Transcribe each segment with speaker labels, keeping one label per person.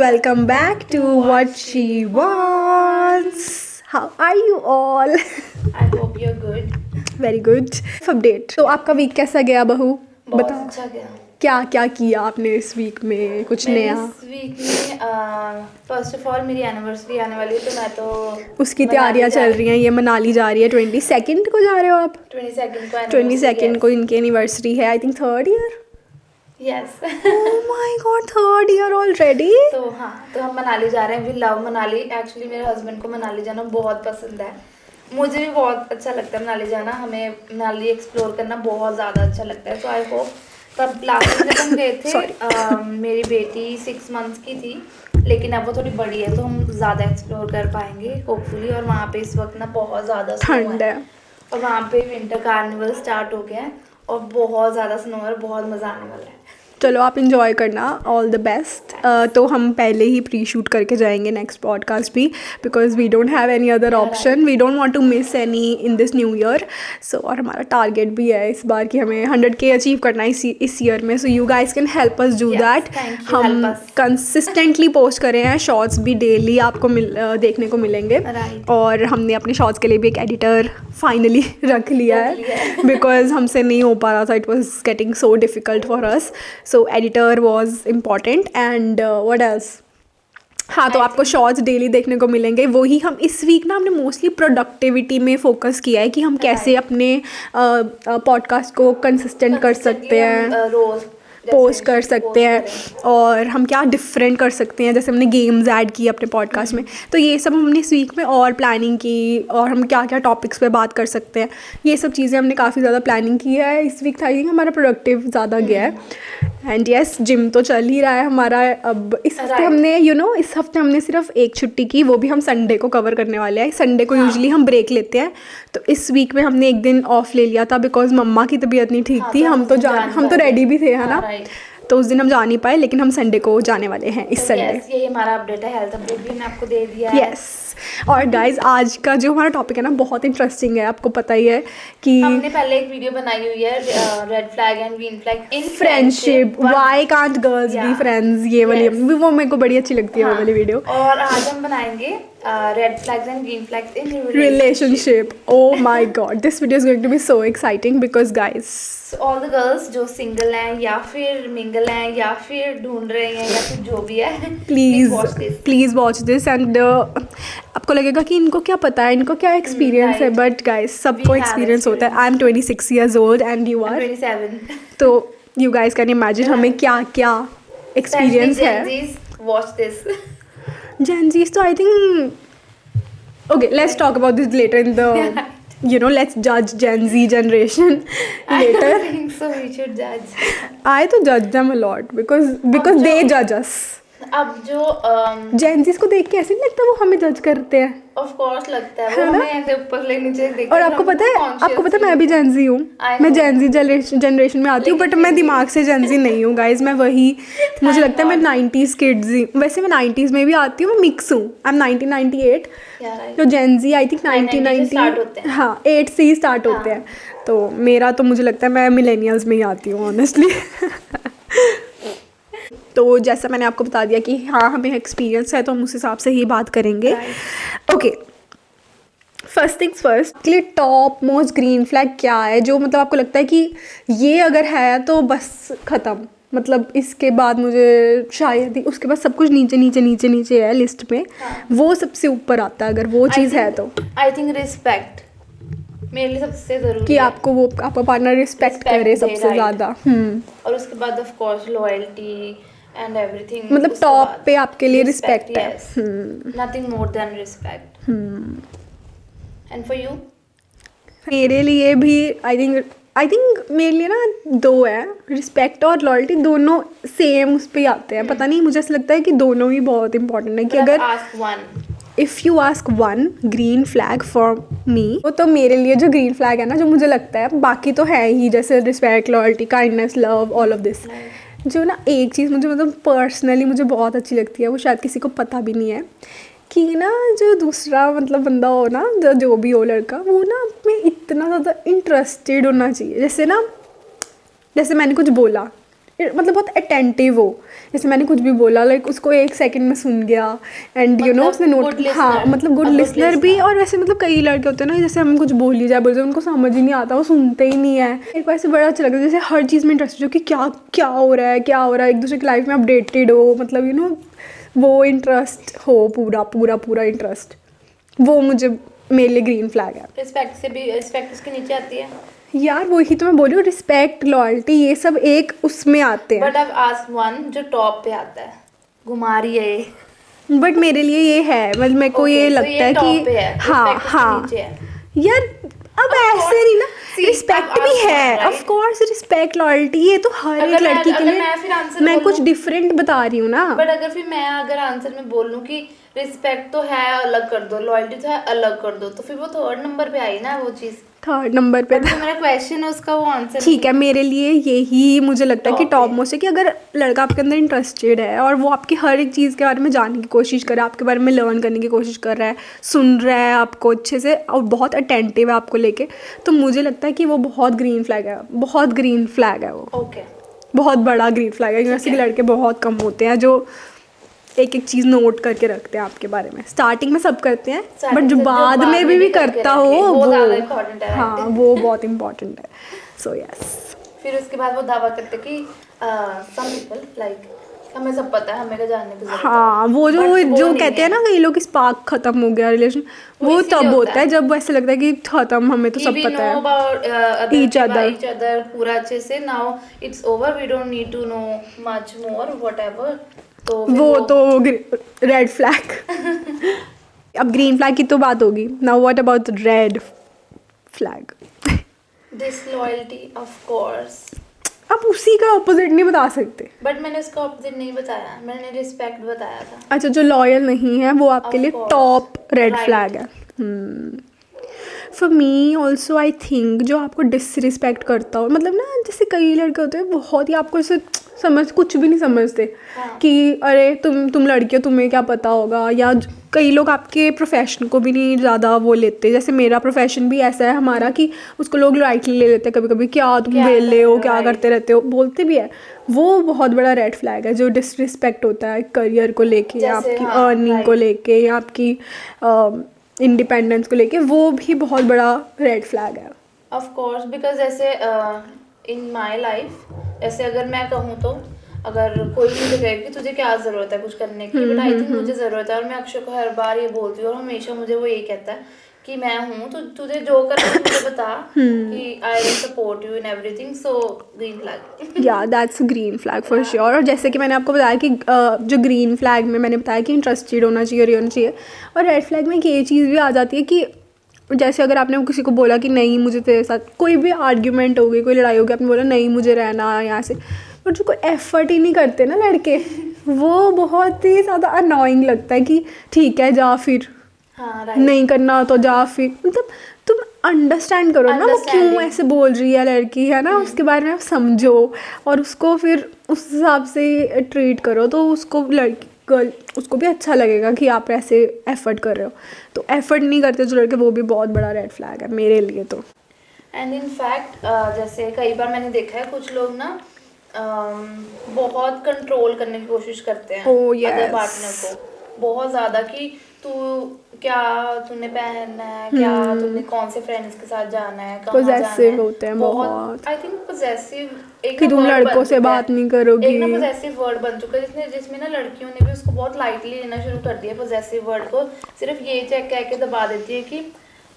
Speaker 1: welcome back to What She Wants. How are you all?
Speaker 2: I hope you're good.
Speaker 1: Very good. Update. तो आपका week कैसा गया बहू?
Speaker 2: बहुत
Speaker 1: बताओ
Speaker 2: अच्छा गया।
Speaker 1: क्या क्या किया आपने इस वीक में, कुछ
Speaker 2: मैंने
Speaker 1: नया?
Speaker 2: इस वीक में फर्स्ट ऑफ ऑल मेरी एनिवर्सरी आने वाली है, तो मैं तो
Speaker 1: उसकी तैयारियां चल रही हैं। ये मनाली जा रही है। 22 को जा रहे हो आप?
Speaker 2: 22 को
Speaker 1: 22 को इनकी एनिवर्सरी है। I think 3rd year.
Speaker 2: Yes.
Speaker 1: Oh my God, 3rd year already.
Speaker 2: तो हम मनाली जा रहे हैं। We love Manali. एक्चुअली मेरे हस्बैंड को मनाली जाना बहुत पसंद है। मुझे भी बहुत अच्छा लगता है मनाली जाना। हमें मनाली एक्सप्लोर करना बहुत ज़्यादा अच्छा लगता है। तो आई होप तब लास्ट में जब हम गए थे मेरी बेटी 6 मंथ्स की थी, लेकिन अब वो थोड़ी बड़ी है तो हम ज़्यादा एक्सप्लोर कर पाएंगे होपफुली। और वहाँ पे इस वक्त ना बहुत ज़्यादा
Speaker 1: ठंड है
Speaker 2: और वहाँ पे विंटर कार्निवल स्टार्ट हो गया है और बहुत ज़्यादा स्नो है, बहुत मज़ा आने वाला है।
Speaker 1: चलो आप इंजॉय करना, ऑल द बेस्ट। तो हम पहले ही प्री शूट करके जाएंगे नेक्स्ट पॉडकास्ट भी, because we don't have any other option. We don't want to miss any in this new year. So और हमारा टारगेट भी है इस बार कि हमें 100K अचीव करना है इस ईयर में। So you guys can help us do that. हम कंसिस्टेंटली पोस्ट कर रहे हैं, शॉर्ट्स भी डेली आपको देखने को मिलेंगे। और हमने अपने शॉर्ट्स के लिए भी एक एडिटर फाइनली रख लिया है बिकॉज हमसे नहीं हो पा रहा था। It was getting so difficult for us. So editor was important and what else. हाँ, तो आपको शॉर्ट्स डेली देखने को मिलेंगे। वही हम इस वीक ना हमने मोस्टली प्रोडक्टिविटी में फोकस किया है कि हम कैसे अपने पॉडकास्ट को कंसिस्टेंट कर सकते हैं,
Speaker 2: रोज
Speaker 1: पोस्ट कर सकते हैं, और हम क्या डिफरेंट कर सकते हैं। जैसे हमने गेम्स ऐड की अपने पॉडकास्ट में, तो ये सब हमने इस वीक में और प्लानिंग की। और हम क्या क्या टॉपिक्स पे बात कर सकते हैं, ये सब चीज़ें हमने काफ़ी ज़्यादा प्लानिंग की है। इस वीक था कि हमारा प्रोडक्टिव ज़्यादा गया है। एंड यस, जिम तो चल ही रहा है हमारा। अब इस हफ्ते हमने इस हफ्ते हमने सिर्फ एक छुट्टी की, वो भी हम संडे को कवर करने वाले हैं। संडे को यूजुअली हम ब्रेक लेते हैं, तो इस वीक में हमने एक दिन ऑफ ले लिया था बिकॉज मम्मा की तबीयत नहीं ठीक थी। हम तो रेडी भी थे, है ना। तो उस दिन हम जा नहीं पाए, लेकिन हम संडे को जाने वाले हैं इस संडे।
Speaker 2: यही हमारा अपडेट है। हेल्थ अपडेट भी मैंने आपको दे दिया है।
Speaker 1: यस। और गाइज आज का जो हमारा टॉपिक है ना बहुत इंटरेस्टिंग है। आपको पता ही है कि
Speaker 2: हमने पहले एक वीडियो बनाई हुई है, red flag and green flag in
Speaker 1: friendship, why can't girls be friends. ये वाली वो मेरे को बड़ी अच्छी लगती है वो वाली वीडियो।
Speaker 2: और आज हम बनाएंगे red flags and green flags in
Speaker 1: relationship. Oh my God, this video is going to be so exciting because guys
Speaker 2: all the girls जो सिंगल हैं या फिर मिंगल हैं या फिर ढूंढ रहे हैं या फिर जो भी है,
Speaker 1: प्लीज वॉच दिस। एंड आपको लगेगा कि इनको क्या पता है, इनको क्या एक्सपीरियंस है, बट गाइज सबको एक्सपीरियंस होता है। I am 26 years old and you are
Speaker 2: 27।
Speaker 1: तो यू गाइज कैन इमेजिन हमें क्या क्या एक्सपीरियंस है।
Speaker 2: Watch this.
Speaker 1: Gen Z's, तो I think okay, let's talk about this later in the let's judge Gen Z generation later.
Speaker 2: I don't think so we should judge.
Speaker 1: I to judge them a lot because they judge us.
Speaker 2: अब जो
Speaker 1: Gen Z's को देख के ऐसे नहीं लगता वो हमें जज करते हैं?
Speaker 2: ऑफ कोर्स लगता है, वो हमें ऐसे ऊपर से नीचे देखते हैं।
Speaker 1: और आपको पता है मैं भी Gen Z हूँ। मैं Gen Z जनरेशन में आती हूँ, बट मैं दिमाग से Gen Z नहीं हूँ गाइज। मैं वही, मुझे लगता है मैं 90s किड्स ही। वैसे मैं 90s में भी आती हूँ, मैं मिक्स हूँ। आई एम 1998, तो Gen Z आई थिंक 1990 हाँ 8 से ही स्टार्ट होते हैं। तो मेरा तो मुझे लगता है मैं मिलेनियल्स में ही आती हूँ ऑनेस्टली। तो जैसा मैंने आपको बता दिया कि हाँ हमें एक्सपीरियंस है, तो हम उस हिसाब से ही बात करेंगे। ओके, फर्स्ट थिंग्स फर्स्ट, के लिए टॉप मोस्ट ग्रीन फ्लैग क्या है जो मतलब आपको लगता है कि ये अगर है तो बस ख़त्म, मतलब इसके बाद मुझे शायद ही, उसके बाद सब कुछ नीचे नीचे नीचे नीचे है लिस्ट में। वो सबसे ऊपर आता है अगर वो चीज़ है तो।
Speaker 2: आई थिंक रिस्पेक्ट मेरे लिए सबसे ज़रूरी
Speaker 1: कि आपको वो आपका पार्टनर रिस्पेक्ट करे सबसे ज़्यादा। और
Speaker 2: उसके बाद of course loyalty and everything,
Speaker 1: मतलब टॉप पे आपके लिए रिस्पेक्ट है।
Speaker 2: Nothing more than respect. And for you?
Speaker 1: मेरे लिए भी आई थिंक मेरे लिए ना 2 है, रिस्पेक्ट और लॉयल्टी, दोनों सेम उस पर आते हैं। पता नहीं, मुझे ऐसा लगता है कि दोनों ही बहुत इंपॉर्टेंट है। कि अगर if you ask one green flag for me, तो मेरे लिए जो ग्रीन फ्लैग है ना, जो मुझे लगता है, बाकी तो है ही जैसे respect, loyalty, kindness, love, all of this. जो ना एक चीज़ मुझे मतलब पर्सनली मुझे बहुत अच्छी लगती है, वो शायद किसी को पता भी नहीं है, कि ना जो दूसरा मतलब बंदा हो ना, जो भी हो लड़का, वो ना में इतना ज़्यादा इंटरेस्टेड होना चाहिए। जैसे मैंने कुछ बोला, मतलब बहुत अटेंटिव हो, जैसे मैंने कुछ भी बोला लाइक उसको 1 सेकंड में सुन गया एंड यू नो
Speaker 2: मतलब
Speaker 1: उसने नोट,
Speaker 2: good listener,
Speaker 1: हाँ मतलब गुड
Speaker 2: a good
Speaker 1: लिसनर भी।
Speaker 2: listener।
Speaker 1: और वैसे मतलब कई लड़के होते हैं ना, जैसे हम कुछ बोल ही जाए बोलते उनको समझ ही नहीं आता, वो सुनते ही नहीं है। मेरे को ऐसे बड़ा अच्छा लगता है जैसे हर चीज़ में इंटरेस्टेड हो कि क्या क्या हो रहा है, क्या हो रहा है, एक दूसरे की लाइफ में अपडेटेड हो, मतलब यू नो वो इंटरेस्ट हो, पूरा पूरा पूरा इंटरेस्ट, वो मुझे मेरे लिए ग्रीन फ्लैग है।
Speaker 2: रिस्पेक्ट से भी, रिस्पेक्ट इसके नीचे आती है।
Speaker 1: यार वही तो मैं बोल रही हूँ, रिस्पेक्ट लॉयल्टी ये सब एक उसमें आते हैं,
Speaker 2: बट अब आस्क वन जो टॉप पे आता है, घुमा रही है ये।
Speaker 1: बट मेरे लिए ये है, मतलब मेरे को ये
Speaker 2: Okay, so
Speaker 1: लगता
Speaker 2: ये
Speaker 1: है
Speaker 2: top पे है,
Speaker 1: कि हाँ
Speaker 2: respect इसके
Speaker 1: हाँ
Speaker 2: नीचे है।
Speaker 1: यार अब
Speaker 2: Of
Speaker 1: ऐसे
Speaker 2: course,
Speaker 1: नहीं ना,
Speaker 2: see,
Speaker 1: रिस्पेक्ट
Speaker 2: अब
Speaker 1: भी
Speaker 2: ask
Speaker 1: है
Speaker 2: one, right?
Speaker 1: Of course, respect loyalty ये तो हर एक लड़की के
Speaker 2: अगर
Speaker 1: लिए,
Speaker 2: मैं फिर आंसर
Speaker 1: मैं
Speaker 2: बोल
Speaker 1: कुछ
Speaker 2: दूं,
Speaker 1: डिफरेंट बता रही हूँ ना।
Speaker 2: बट अगर फिर मैं अगर आंसर में बोल लूं कि रिस्पेक्ट तो है अलग कर दो, लॉयल्टी तो है अलग कर दो, तो फिर वो थर्ड नंबर पे आई ना वो चीज।
Speaker 1: 3rd नंबर पे
Speaker 2: बट जो मेरा क्वेश्चन है उसका वो आंसर
Speaker 1: ठीक है, मेरे लिए यही मुझे लगता है कि
Speaker 2: Top
Speaker 1: टॉप
Speaker 2: है।
Speaker 1: मोस्ट है कि अगर लड़का आपके अंदर इंटरेस्टेड है और वो आपकी हर एक चीज़ के बारे में जानने की कोशिश कर रहा है, आपके बारे में लर्न करने की कोशिश कर रहा है, सुन रहा है आपको अच्छे से और बहुत अटेंटिव है आपको लेके, तो मुझे लगता है कि वो बहुत ग्रीन फ्लैग है, बहुत ग्रीन फ्लैग है वो,
Speaker 2: ओके।
Speaker 1: बहुत बड़ा ग्रीन फ्लैग है। जैसे कि लड़के बहुत कम होते हैं जो एक एक चीज़ नोट करके रखते हैं आपके बारे में, स्टार्टिंग में सब करते हैं बट जो बाद में भी
Speaker 2: करके
Speaker 1: करता
Speaker 2: रखे,
Speaker 1: हो
Speaker 2: वो
Speaker 1: वो,
Speaker 2: ज्यादा इम्पोर्टेंट है,
Speaker 1: हाँ
Speaker 2: right?
Speaker 1: वो बहुत इम्पोर्टेंट है। सो यस,
Speaker 2: फिर उसके बाद वो दावा करते कि सम पीपल लाइक हमें सब पता है, हमें क्या जानने की जरूरत है।
Speaker 1: हाँ वो जो
Speaker 2: But वो
Speaker 1: जो
Speaker 2: नहीं
Speaker 1: कहते हैं
Speaker 2: है।
Speaker 1: ना कई लोग स्पार्क खत्म हो गया रिलेशन, वो
Speaker 2: इसीलिए
Speaker 1: तब
Speaker 2: होता
Speaker 1: होता है जब ऐसे लगता है कि खत्म, हमें तो
Speaker 2: कि
Speaker 1: सब
Speaker 2: we
Speaker 1: पता
Speaker 2: know
Speaker 1: है
Speaker 2: about
Speaker 1: each other,
Speaker 2: each other पूरा अच्छे से, now it's over, we don't need to know much more whatever। तो फिर
Speaker 1: वो तो रेड फ्लैग। अब ग्रीन फ्लैग की तो बात होगी, now what about red flag?
Speaker 2: disloyalty of course।
Speaker 1: आप उसी का ऑपोजिट नहीं बता सकते।
Speaker 2: बट मैंने उसका ऑपोजिट नहीं बताया, मैंने रिस्पेक्ट बताया था।
Speaker 1: अच्छा, जो लॉयल नहीं है वो आपके
Speaker 2: Of
Speaker 1: लिए
Speaker 2: course,
Speaker 1: top red
Speaker 2: right।
Speaker 1: Flag है। For me also I think जो आपको डिसरिस्पेक्ट करता हो, मतलब ना जैसे कई लड़के होते हैं बहुत ही आपको ऐसे समझ कुछ भी नहीं समझते,
Speaker 2: हाँ।
Speaker 1: कि अरे तुम लड़की हो, तुम्हें क्या पता होगा, या कई लोग आपके प्रोफेशन को भी नहीं ज़्यादा वो लेते, जैसे मेरा प्रोफेशन भी ऐसा है हमारा कि उसको लोग लाइटली ले लेते हैं कभी कभी, क्या तुम वेले हो, क्या करते रहते हो, बोलते भी है। वो बहुत बड़ा रेड फ्लैग है जो डिसरिस्पेक्ट होता है करियर को लेके, या आपकी अर्निंग को लेके, या आपकी इंडिपेंडेंस को लेके, वो भी बहुत बड़ा रेड फ्लैग है।
Speaker 2: ऑफ कोर्स, बिकॉज ऐसे इन माय लाइफ ऐसे अगर मैं कहूँ तो अगर कोई मुझे कहे कि तुझे क्या ज़रूरत है कुछ करने की, बट आई थिंक मुझे ज़रूरत है, और मैं अक्षय को हर बार ये बोलती हूँ और हमेशा मुझे वो यही कहता है कि मैं हूँ तो तुझे जो करना है मुझे बता, कि I will support you in everything. So green flag.
Speaker 1: या that's green flag for sure. और जैसे कि मैंने आपको बताया कि जो ग्रीन फ्लैग में मैंने बताया कि इंटरेस्टेड होना चाहिए और ये होना चाहिए, और रेड फ्लैग में ये चीज़ भी आ जाती है कि जैसे अगर आपने किसी को बोला कि नहीं मुझे तेरे साथ, कोई भी आर्ग्यूमेंट हो गई, कोई लड़ाई हो गई, आपने बोला नहीं मुझे रहना यहाँ से, और जो कोई एफर्ट ही नहीं करते ना लड़के, वो बहुत ही ज़्यादा अनोइंग लगता है कि ठीक है जा फिर,
Speaker 2: हाँ राइट।
Speaker 1: नहीं करना तो जा फिर, मतलब तुम अंडरस्टैंड करो ना वो क्यों ऐसे बोल रही है लड़की, है ना, उसके बारे में आप समझो और उसको फिर उस हिसाब से ट्रीट करो, तो उसको लड़की गर्ल उसको भी अच्छा लगेगा कि आप ऐसे एफर्ट कर रहे हो। तो एफर्ट नहीं करते जो लड़के, वो भी बहुत बड़ा रेड फ्लैग है मेरे लिए तो।
Speaker 2: एंड इन फैक्ट जैसे कई बार मैंने देखा है कुछ लोग ना बहुत कंट्रोल करने की कोशिश करते हैं
Speaker 1: Oh, yes.
Speaker 2: अदर पार्टनर को बहुत ज़्यादा, कि तू क्या तूने पहनना है, क्या तूने कौन से फ्रेंड्स के साथ जाना है, कहाँ जाना
Speaker 1: Possessive
Speaker 2: है,
Speaker 1: होते हैं बहुत।
Speaker 2: आई थिंक पोजेसिव एक
Speaker 1: कि
Speaker 2: ना
Speaker 1: तुम
Speaker 2: word
Speaker 1: लड़कों
Speaker 2: बन
Speaker 1: से
Speaker 2: चुका
Speaker 1: बात
Speaker 2: है।
Speaker 1: नहीं करोगी।
Speaker 2: एक ना पोजेसिव वर्ड बन चुका है जिसमें ना लड़कियों ने भी उसको बहुत लाइटली लेना शुरू कर दिया। पोजेसिव वर्ड को सिर्फ ये चेक कह के दबा देती है कि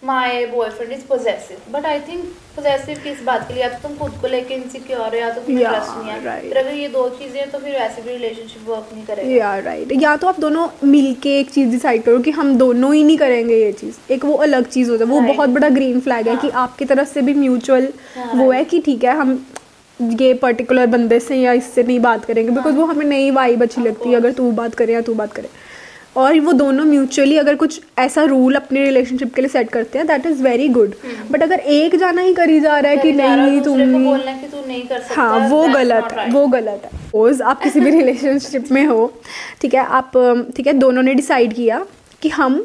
Speaker 2: my boyfriend is possessive, but I think possessive किस बात के लिए, या तो तुम खुद को लेके इनसिक्योर हो या तो तुम्हें ट्रस्ट नहीं है,
Speaker 1: right.
Speaker 2: फिर अगर ये दो चीजें हैं तो फिर वैसे भी रिलेशनशिप वर्क नहीं करेगा।
Speaker 1: या राइट, या तो आप दोनों मिलके एक चीज़ डिसाइड करो कि हम दोनों ही नहीं करेंगे ये चीज़, एक वो अलग चीज़ होता है, वो बहुत बड़ा ग्रीन फ्लैग है कि आपकी तरफ से भी म्यूचुअल वो है कि ठीक है हम ये पर्टिकुलर बंदे से या इससे नहीं बात करेंगे, बिकॉज वो हमें नई वाइब अच्छी लगती है अगर तू बात करे या तू बात करे, और वो दोनों म्यूचुअली अगर कुछ ऐसा रूल अपने रिलेशनशिप के लिए सेट करते हैं that is very good. But अगर एक जाना ही करी जा रहा है कि नहीं तुम
Speaker 2: नहीं कर सकता,
Speaker 1: हाँ वो गलत है, वो गलत है। सपोज आप किसी भी रिलेशनशिप में हो, ठीक है, आप ठीक है दोनों ने डिसाइड किया कि हम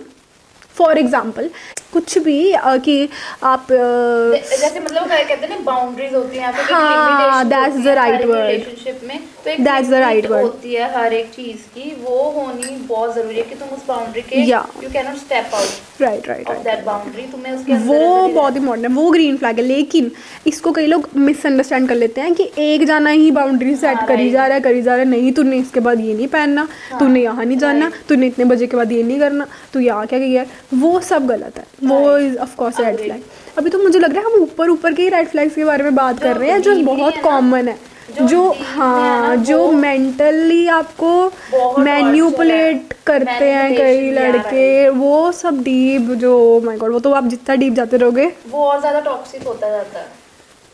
Speaker 1: फॉर एग्जाम्पल कुछ भी कि आप
Speaker 2: जैसे मतलब कहते हैं ना बाउंड्रीज होती हैं या फिर एक
Speaker 1: हाँ,
Speaker 2: limitation
Speaker 1: that's
Speaker 2: होती
Speaker 1: the
Speaker 2: है
Speaker 1: right
Speaker 2: हर एक
Speaker 1: word.
Speaker 2: रिलेशनशिप में, तो एक
Speaker 1: That's the right
Speaker 2: limit
Speaker 1: word.
Speaker 2: होती है हर एक चीज की, वो होनी बहुत जरूरी है कि तुम उस बाउंड्री के
Speaker 1: Yeah.
Speaker 2: You can not step out
Speaker 1: right right
Speaker 2: of that boundary, तुम्हें उसके अंदर
Speaker 1: वो
Speaker 2: अंदर ही
Speaker 1: बहुत
Speaker 2: रहना है।
Speaker 1: इंपॉर्टेंट है, वो ग्रीन फ्लैग है। लेकिन इसको कई लोग मिसअंडरस्टैंड कर लेते हैं कि एक जाना ही बाउंड्री सेट
Speaker 2: हाँ,
Speaker 1: करी
Speaker 2: right.
Speaker 1: जा रहा है, करी जा रहा है। नहीं, तूने इसके बाद ये नहीं पहनना,
Speaker 2: हाँ,
Speaker 1: तूने यहाँ नहीं जाना,
Speaker 2: right.
Speaker 1: तूने इतने बजे के बाद ये नहीं करना, तू यहाँ क्या गई है, वो सब गलत है। वो
Speaker 2: Right.
Speaker 1: Is of course red
Speaker 2: Agreed.
Speaker 1: Flag. अभी तो मुझे लग रहा है हम ऊपर ऊपर के ही रेड फ्लैग्स के बारे में बात कर रहे हैं, जो
Speaker 2: deeply
Speaker 1: बहुत
Speaker 2: है ना,
Speaker 1: कॉमन है,
Speaker 2: जो
Speaker 1: जो
Speaker 2: deep में है ना,
Speaker 1: हाँ, जो
Speaker 2: वो
Speaker 1: मेंटली आपको
Speaker 2: बहुत
Speaker 1: मैन्युपुलेट
Speaker 2: torture है।
Speaker 1: करते हैं कई
Speaker 2: Manipulation भी आ रहा
Speaker 1: लड़के, वो सब डीप, जो माय गॉड, वो तो आप जितना डीप जाते रहोगे
Speaker 2: वो और ज्यादा टॉक्सिक होता जाता है।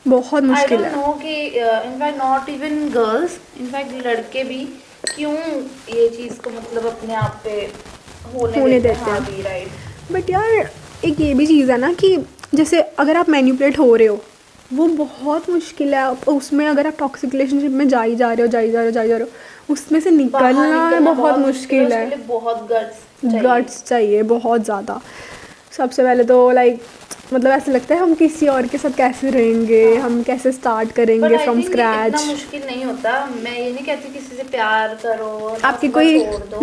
Speaker 1: बहुत
Speaker 2: आई
Speaker 1: मुश्किल
Speaker 2: डोंट
Speaker 1: है।
Speaker 2: नो कि in fact not even girls, in fact लड़के भी क्यों ये चीज को मतलब अपने आप पे होने देते हैं। हाँ भी राइट।
Speaker 1: बट यार एक ये भी चीज़ है ना कि जैसे अगर आप मैन्युपुलेट हो रहे हो, वो बहुत मुश्किल है। उसमें अगर आप टॉक्सिक रिलेशनशिप में जा ही जा रहे हो, उसमें से निकलना बहुत मुश्किल है।
Speaker 2: उसके लिए बहुत गट्स
Speaker 1: गट्स चाहिए बहुत ज़्यादा। सबसे पहले तो लाइक मतलब ऐसा लगता है हम किसी और के साथ कैसे रहेंगे, हम कैसे स्टार्ट करेंगे फ्रॉम स्क्रैच।
Speaker 2: इतना मुश्किल नहीं होता। मैं ये नहीं कहती किसी से प्यार करो,
Speaker 1: आपकी कोई
Speaker 2: छोड़ दो,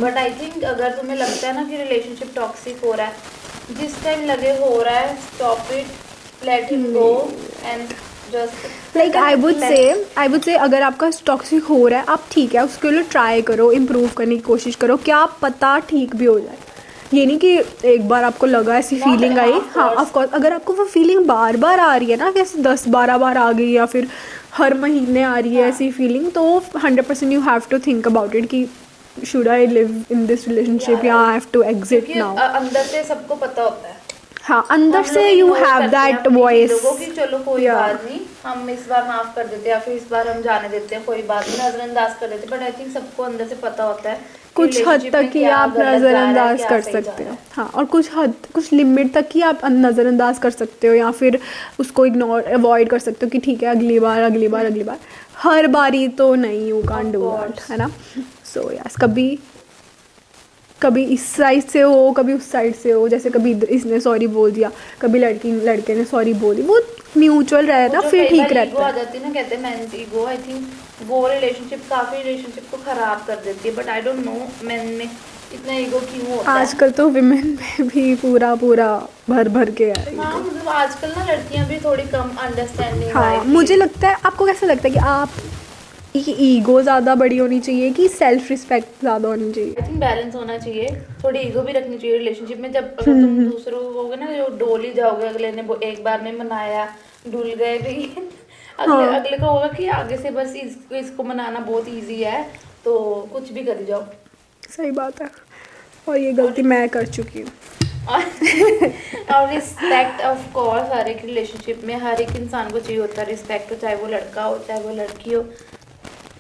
Speaker 2: बट आई थिंक अगर तुम्हें लगता है ना कि रिलेशनशिप टॉक्सिक हो रहा है, जिस टाइम लगे हो रहा है, stop it, let him go and just
Speaker 1: like I would say अगर आपका टॉक्सिक हो रहा है, आप ठीक है उसके लिए ट्राई करो, इम्प्रूव करने की कोशिश करो, क्या पता ठीक भी हो जाए। ये नहीं कि एक बार आपको लगा ऐसी फीलिंग आई, हाँ ऑफ कोर्स अगर आपको वो फीलिंग बार बार आ रही है ना, जैसे 10-12 बार आ गई या फिर हर महीने आ रही है ऐसी फीलिंग, तो 100% you have to think about it कि should I live in this relationship या I have to exit now.
Speaker 2: अंदर से सबको पता होता है,
Speaker 1: हाँ, अंदर से यू हैव दैट वॉइस
Speaker 2: कि चलो कोई बात नहीं, हम इस बार माफ कर देते हैं या फिर इस बार हम जाने देते हैं, कोई बात नहीं, नजरअंदाज कर देते हैं। बट आई थिंक सबको अंदर से पता होता है
Speaker 1: कुछ हद तक ही आप नज़रअंदाज कर सकते हो, हाँ, और कुछ लिमिट तक ही आप नज़रअंदाज कर सकते हो या फिर उसको इग्नोर अवॉइड कर सकते हो कि ठीक है अगली बार, हर बारी तो नहीं, यू कांट डू दैट, है ना। सो यस, कभी इस साइड से हो, कभी उस साइड से हो, जैसे कभी इसने सॉरी बोल दिया, कभी लड़के ने सॉरी बोली, वो म्यूचुअल रहे ना, फिर ठीक रहता है।
Speaker 2: आ जाती है ना, कहते हैं मेंस ईगो, आई थिंक वो काफी रिलेशनशिप को खराब कर देती है। But I don't know main में इतना ईगो क्यों होता है।
Speaker 1: आजकल तो विमेन में भी पूरा भर के है।
Speaker 2: हाँ, मतलब आजकल ना लड़कियां भी थोड़ी कम अंडरस्टैंडिंग।
Speaker 1: हाँ, मुझे लगता है, आपको कैसा लगता है कि आप की ईगो ज़्यादा बड़ी होनी चाहिए कि सेल्फ रिस्पेक्ट ज़्यादा होनी चाहिए?
Speaker 2: आई थिंक बैलेंस होना चाहिए, थोड़ी ईगो भी रखनी चाहिए रिलेशनशिप में। जब अगर तुम दूसरों को होगे ना, जो डोल ही जाओगे, अगले ने एक बार ने मनाया, डुल गए भी अगले को होगा कि आगे से बस इसको मनाना बहुत ईजी है, तो कुछ भी कर जाओ।
Speaker 1: सही बात है, और ये गलती मैं कर चुकी हूँ।
Speaker 2: और रिस्पेक्ट ऑफ कोर्स हर एक रिलेशनशिप में हर एक इंसान को चाहिए होता है रिस्पेक्ट, चाहे वो लड़का हो चाहे वो लड़की हो।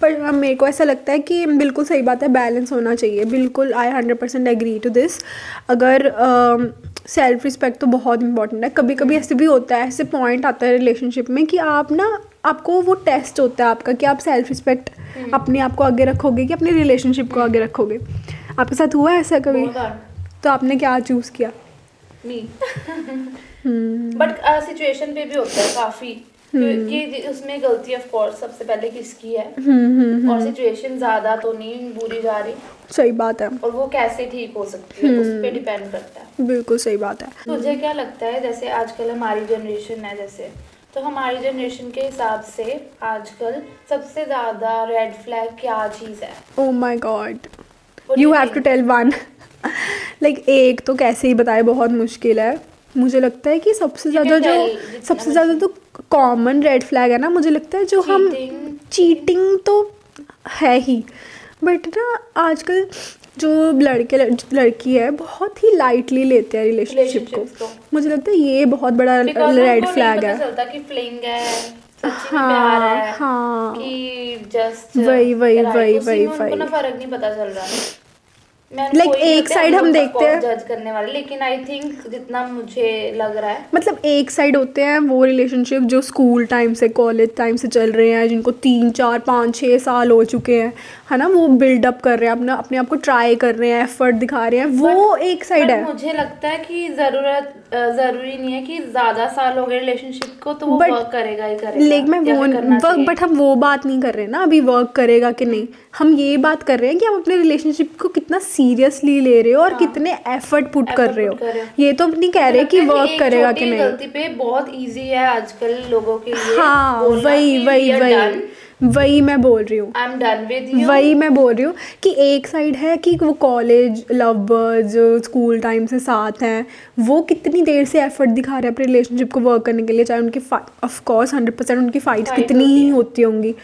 Speaker 1: पर मेरे को ऐसा लगता है कि बिल्कुल सही बात है, बैलेंस होना चाहिए, बिल्कुल आई 100% एग्री टू दिस। अगर सेल्फ रिस्पेक्ट तो बहुत इंपॉर्टेंट है। कभी कभी ऐसे भी होता है, ऐसे पॉइंट आता है रिलेशनशिप में कि आप ना, आपको वो टेस्ट होता है आपका कि आप सेल्फ रिस्पेक्ट अपने आप को आगे रखोगे कि अपनी रिलेशनशिप को आगे रखोगे। आपके साथ हुआ ऐसा कभी? तो आपने क्या चूज़ किया?
Speaker 2: मी बट सिचुएशन पे भी होता है काफ़ी, क्योंकि उसमें गलती ऑफ कोर्स सबसे पहले किसकी है, और सिचुएशन ज़्यादा तो नहीं बुरी जा रही।
Speaker 1: सही बात है,
Speaker 2: और वो कैसे ठीक हो सकती है उस पर डिपेंड करता है।
Speaker 1: बिल्कुल सही बात है।
Speaker 2: तुझे क्या लगता है, जैसे आजकल हमारी जनरेशन है, जैसे तो हमारी जनरेशन के हिसाब से आजकल सबसे ज़्यादा रेड फ्लैग क्या चीज़ है?
Speaker 1: Oh my God, you have to tell one. Like एक तो कैसे ही बताए, बहुत मुश्किल है। मुझे लगता है कि सबसे ज़्यादा तो कॉमन रेड फ्लैग है ना, मुझे लगता है जो हम चीटिंग तो है ही, बट ना आजकल जो लड़की है बहुत ही लाइटली लेते हैं रिलेशनशिप को। मुझे लगता है ये बहुत बड़ा रेड फ्लैग है।
Speaker 2: चलता कि फ्लिंग है, सच्ची में प्यार है,
Speaker 1: हाँ,
Speaker 2: कि जस्ट
Speaker 1: वही
Speaker 2: उनको ना फर्क नहीं पता चल रहा है।
Speaker 1: Like, एक side हम देखते हैं,
Speaker 2: जज करने वाले, लेकिन आई थिंक जितना मुझे लग रहा है,
Speaker 1: मतलब एक साइड होते हैं वो रिलेशनशिप जो स्कूल टाइम से कॉलेज टाइम से चल रहे हैं, जिनको 3 4 5 6 साल हो चुके हैं, है ना, वो बिल्डअप कर रहे हैं, अपना अपने आप को ट्राई कर रहे हैं, एफर्ट दिखा रहे हैं, वो एक साइड है।
Speaker 2: मुझे लगता है कि जरूरी नहीं है कि ज्यादा साल हो गए रिलेशनशिप को तो वो
Speaker 1: But-
Speaker 2: वर्क करेगा ही करेगा,
Speaker 1: लेकिन मैं
Speaker 2: या
Speaker 1: वो
Speaker 2: फिर करना चाहिए।
Speaker 1: बट हम वो बात नहीं कर रहे हैं ना अभी, वर्क करेगा कि नहीं, हम ये बात कर रहे हैं कि आप अपने रिलेशनशिप को कितना सीरियसली ले रहे हो और कितने एफर्ट पुट कर रहे हो।
Speaker 2: कर रहे हो।
Speaker 1: ये तो नहीं कह रहे कि वर्क करेगा कि नहीं।
Speaker 2: गलती पे बहुत इजी है आजकल लोगों के लिए
Speaker 1: हाँ,
Speaker 2: बोलना
Speaker 1: वही
Speaker 2: कि
Speaker 1: वही
Speaker 2: we are
Speaker 1: वही
Speaker 2: done,
Speaker 1: वही मैं बोल रही हूँ,
Speaker 2: I am done with you.
Speaker 1: वही मैं बोल रही हूँ कि एक साइड है कि वो कॉलेज लवर्स जो स्कूल टाइम से साथ हैं, वो कितनी देर से एफर्ट दिखा रहे हैं अपने रिलेशनशिप को वर्क करने के लिए, चाहे उनकी ऑफ कोर्स 100% उनकी फाइट्स
Speaker 2: Fight
Speaker 1: कितनी
Speaker 2: होती
Speaker 1: ही
Speaker 2: है।
Speaker 1: होती होंगी।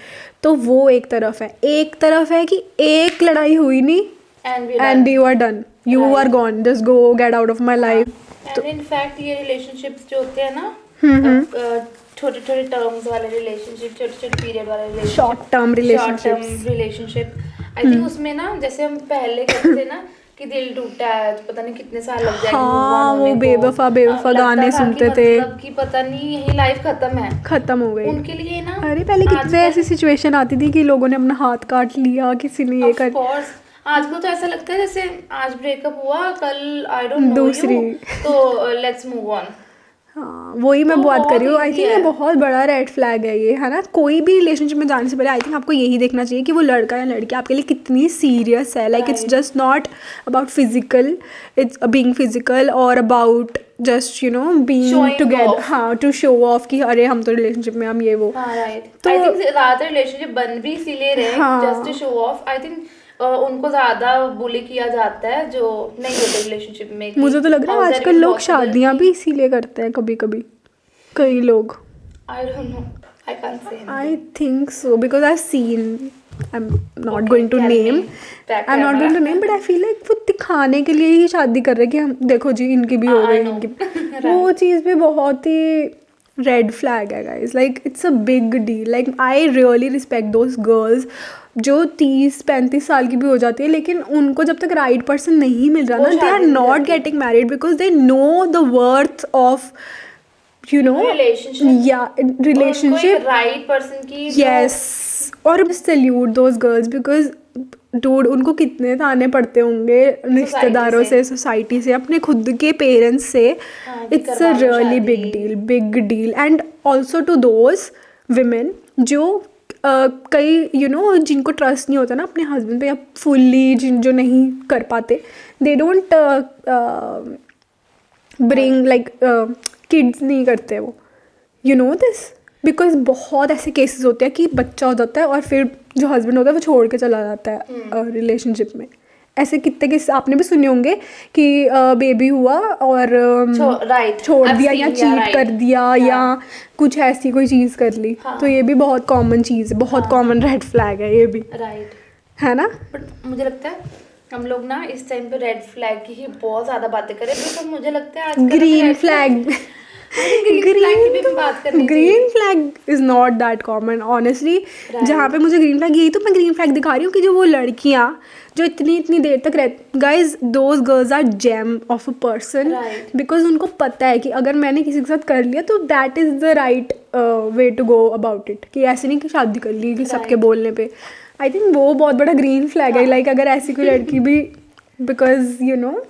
Speaker 1: तो वो एक तरफ है, एक तरफ है कि एक लड़ाई हुई नहीं and you are done, you are gone, just go get out of my life.
Speaker 2: And in fact ये रिलेशनशिप्स जो होते हैं ना, छोटे छोटे टर्म्स वाले रिलेशनशिप, छोटे छोटे पीरियड वाले relationship,
Speaker 1: short term relationships,
Speaker 2: relationship, I think उसमें ना जैसे हम पहले कहते थे ना कि दिल टूटा है तो पता नहीं कितने साल लग जाएंगे move on
Speaker 1: हाँ, वो
Speaker 2: होने को।
Speaker 1: बेवफा
Speaker 2: लगता
Speaker 1: गाने
Speaker 2: था
Speaker 1: सुनते
Speaker 2: कि
Speaker 1: थे,
Speaker 2: मतलब कि पता नहीं यही लाइफ खत्म है
Speaker 1: खत्म हो गई।
Speaker 2: उनके लिए ना।
Speaker 1: अरे पहले कितने ऐसी सिचुएशन आती थी कि लोगों ने अपना हाथ काट लिया, किसी ने ये कर,
Speaker 2: कोर्स आजकल तो ऐसा लगता है जैसे आज ब्रेकअप हुआ, कल आई डोंट नो
Speaker 1: दूसरी।
Speaker 2: यू, तो लेट्स मूव ऑन।
Speaker 1: हाँ, वही मैं
Speaker 2: तो
Speaker 1: बात कर रही हूँ।
Speaker 2: बहुत
Speaker 1: आई
Speaker 2: easy
Speaker 1: थिंक ये
Speaker 2: है।
Speaker 1: बहुत बड़ा रेड फ्लैग है ये, है ना। कोई भी रिलेशनशिप में जाने से पहले आई थिंक आपको यही देखना चाहिए कि वो लड़का या लड़की आपके लिए कितनी सीरियस है। Like it's
Speaker 2: Right.
Speaker 1: Just not about physical, it's being physical और about just you know being
Speaker 2: Showing
Speaker 1: together,
Speaker 2: off.
Speaker 1: हाँ, टू शो ऑफ कि अरे हम तो रिलेशनशिप में, हम ये वो।
Speaker 2: हाँ राइट,
Speaker 1: तो-
Speaker 2: आई थिंक ज्यादातर रिलेशनशिप बन भी इसीलिए रहे
Speaker 1: हाँ।
Speaker 2: Just to show off. I think उनको ज्यादा बुली किया जाता है जो नहीं होते रिलेशनशिप में।
Speaker 1: मुझे तो लग रहा है आजकल लोग शादियाँ भी इसीलिए करते हैं कभी कभी, कई लोग।
Speaker 2: I don't know, I can't say.
Speaker 1: I think so because I've seen. I'm not
Speaker 2: Okay,
Speaker 1: going to
Speaker 2: tell
Speaker 1: name.
Speaker 2: me. Back
Speaker 1: I'm not
Speaker 2: camera.
Speaker 1: going to name, but I feel like वो दिखाने के लिए ही शादी कर रहे हैं कि हम देखो जी इनकी भी हो
Speaker 2: I
Speaker 1: गई,
Speaker 2: know.
Speaker 1: इनकी वो चीज़ भी बहुत ही रेड फ्लैग है guys. Like it's a big deal. Like I really respect those girls जो 30-35 साल की भी हो जाती है, लेकिन उनको जब तक राइट पर्सन नहीं मिल रहा
Speaker 2: वो
Speaker 1: ना, दे आर
Speaker 2: शादी नहीं
Speaker 1: नॉट
Speaker 2: करती।
Speaker 1: Getting married because they know the worth of you know
Speaker 2: Relationship.
Speaker 1: या रिलेशनशिप।
Speaker 2: राइट पर्सन की
Speaker 1: यस, और salute those girls because dude उनको कितने ताने पड़ते होंगे रिश्तेदारों से, सोसाइटी से, अपने खुद के पेरेंट्स से।
Speaker 2: हाँ, कि
Speaker 1: इट्स अ
Speaker 2: करवा लो
Speaker 1: रियली
Speaker 2: शादी।
Speaker 1: Big deal and also to those women जो कई यू नो जिनको ट्रस्ट नहीं होता ना अपने हस्बैंड पे, या फुल्ली जो नहीं कर पाते, they don't bring like kids नहीं करते वो, यू नो दिस। बिकॉज बहुत ऐसे केसेस होते हैं कि बच्चा हो जाता है और फिर जो हस्बैंड होता है वो छोड़ के चला जाता है रिलेशनशिप में। ऐसे कितने केसेस आपने भी सुने होंगे कि बेबी हुआ और
Speaker 2: राइट
Speaker 1: छोड़ दिया या चीट कर दिया या कुछ ऐसी कोई चीज़ कर ली।
Speaker 2: हाँ।
Speaker 1: तो ये भी बहुत कॉमन चीज़ है, बहुत कॉमन रेड फ्लैग है ये भी,
Speaker 2: राइट।
Speaker 1: है ना।
Speaker 2: बट मुझे लगता है हम लोग ना इस टाइम पे रेड फ्लैग की ही बहुत ज्यादा बातें करें, बिकॉज मुझे लगता है आजकल
Speaker 1: ग्रीन फ्लैग
Speaker 2: बात करनी
Speaker 1: green flag is not that common honestly. जहाँ पे मुझे ग्रीन फ्लैग, यही तो मैं ग्रीन फ्लैग दिखा रही हूँ कि जो वो लड़कियाँ जो इतनी देर तक रहती, guys those girls are gem of a person, because उनको पता है कि अगर मैंने किसी के साथ कर लिया तो that is the right way to go about it, कि ऐसे नहीं कि शादी कर ली कि सबके बोलने पे। आई थिंक वो बहुत बड़ा ग्रीन फ्लैग है। लाइक अगर ऐसी कोई लड़की भी, बिकॉज यू नो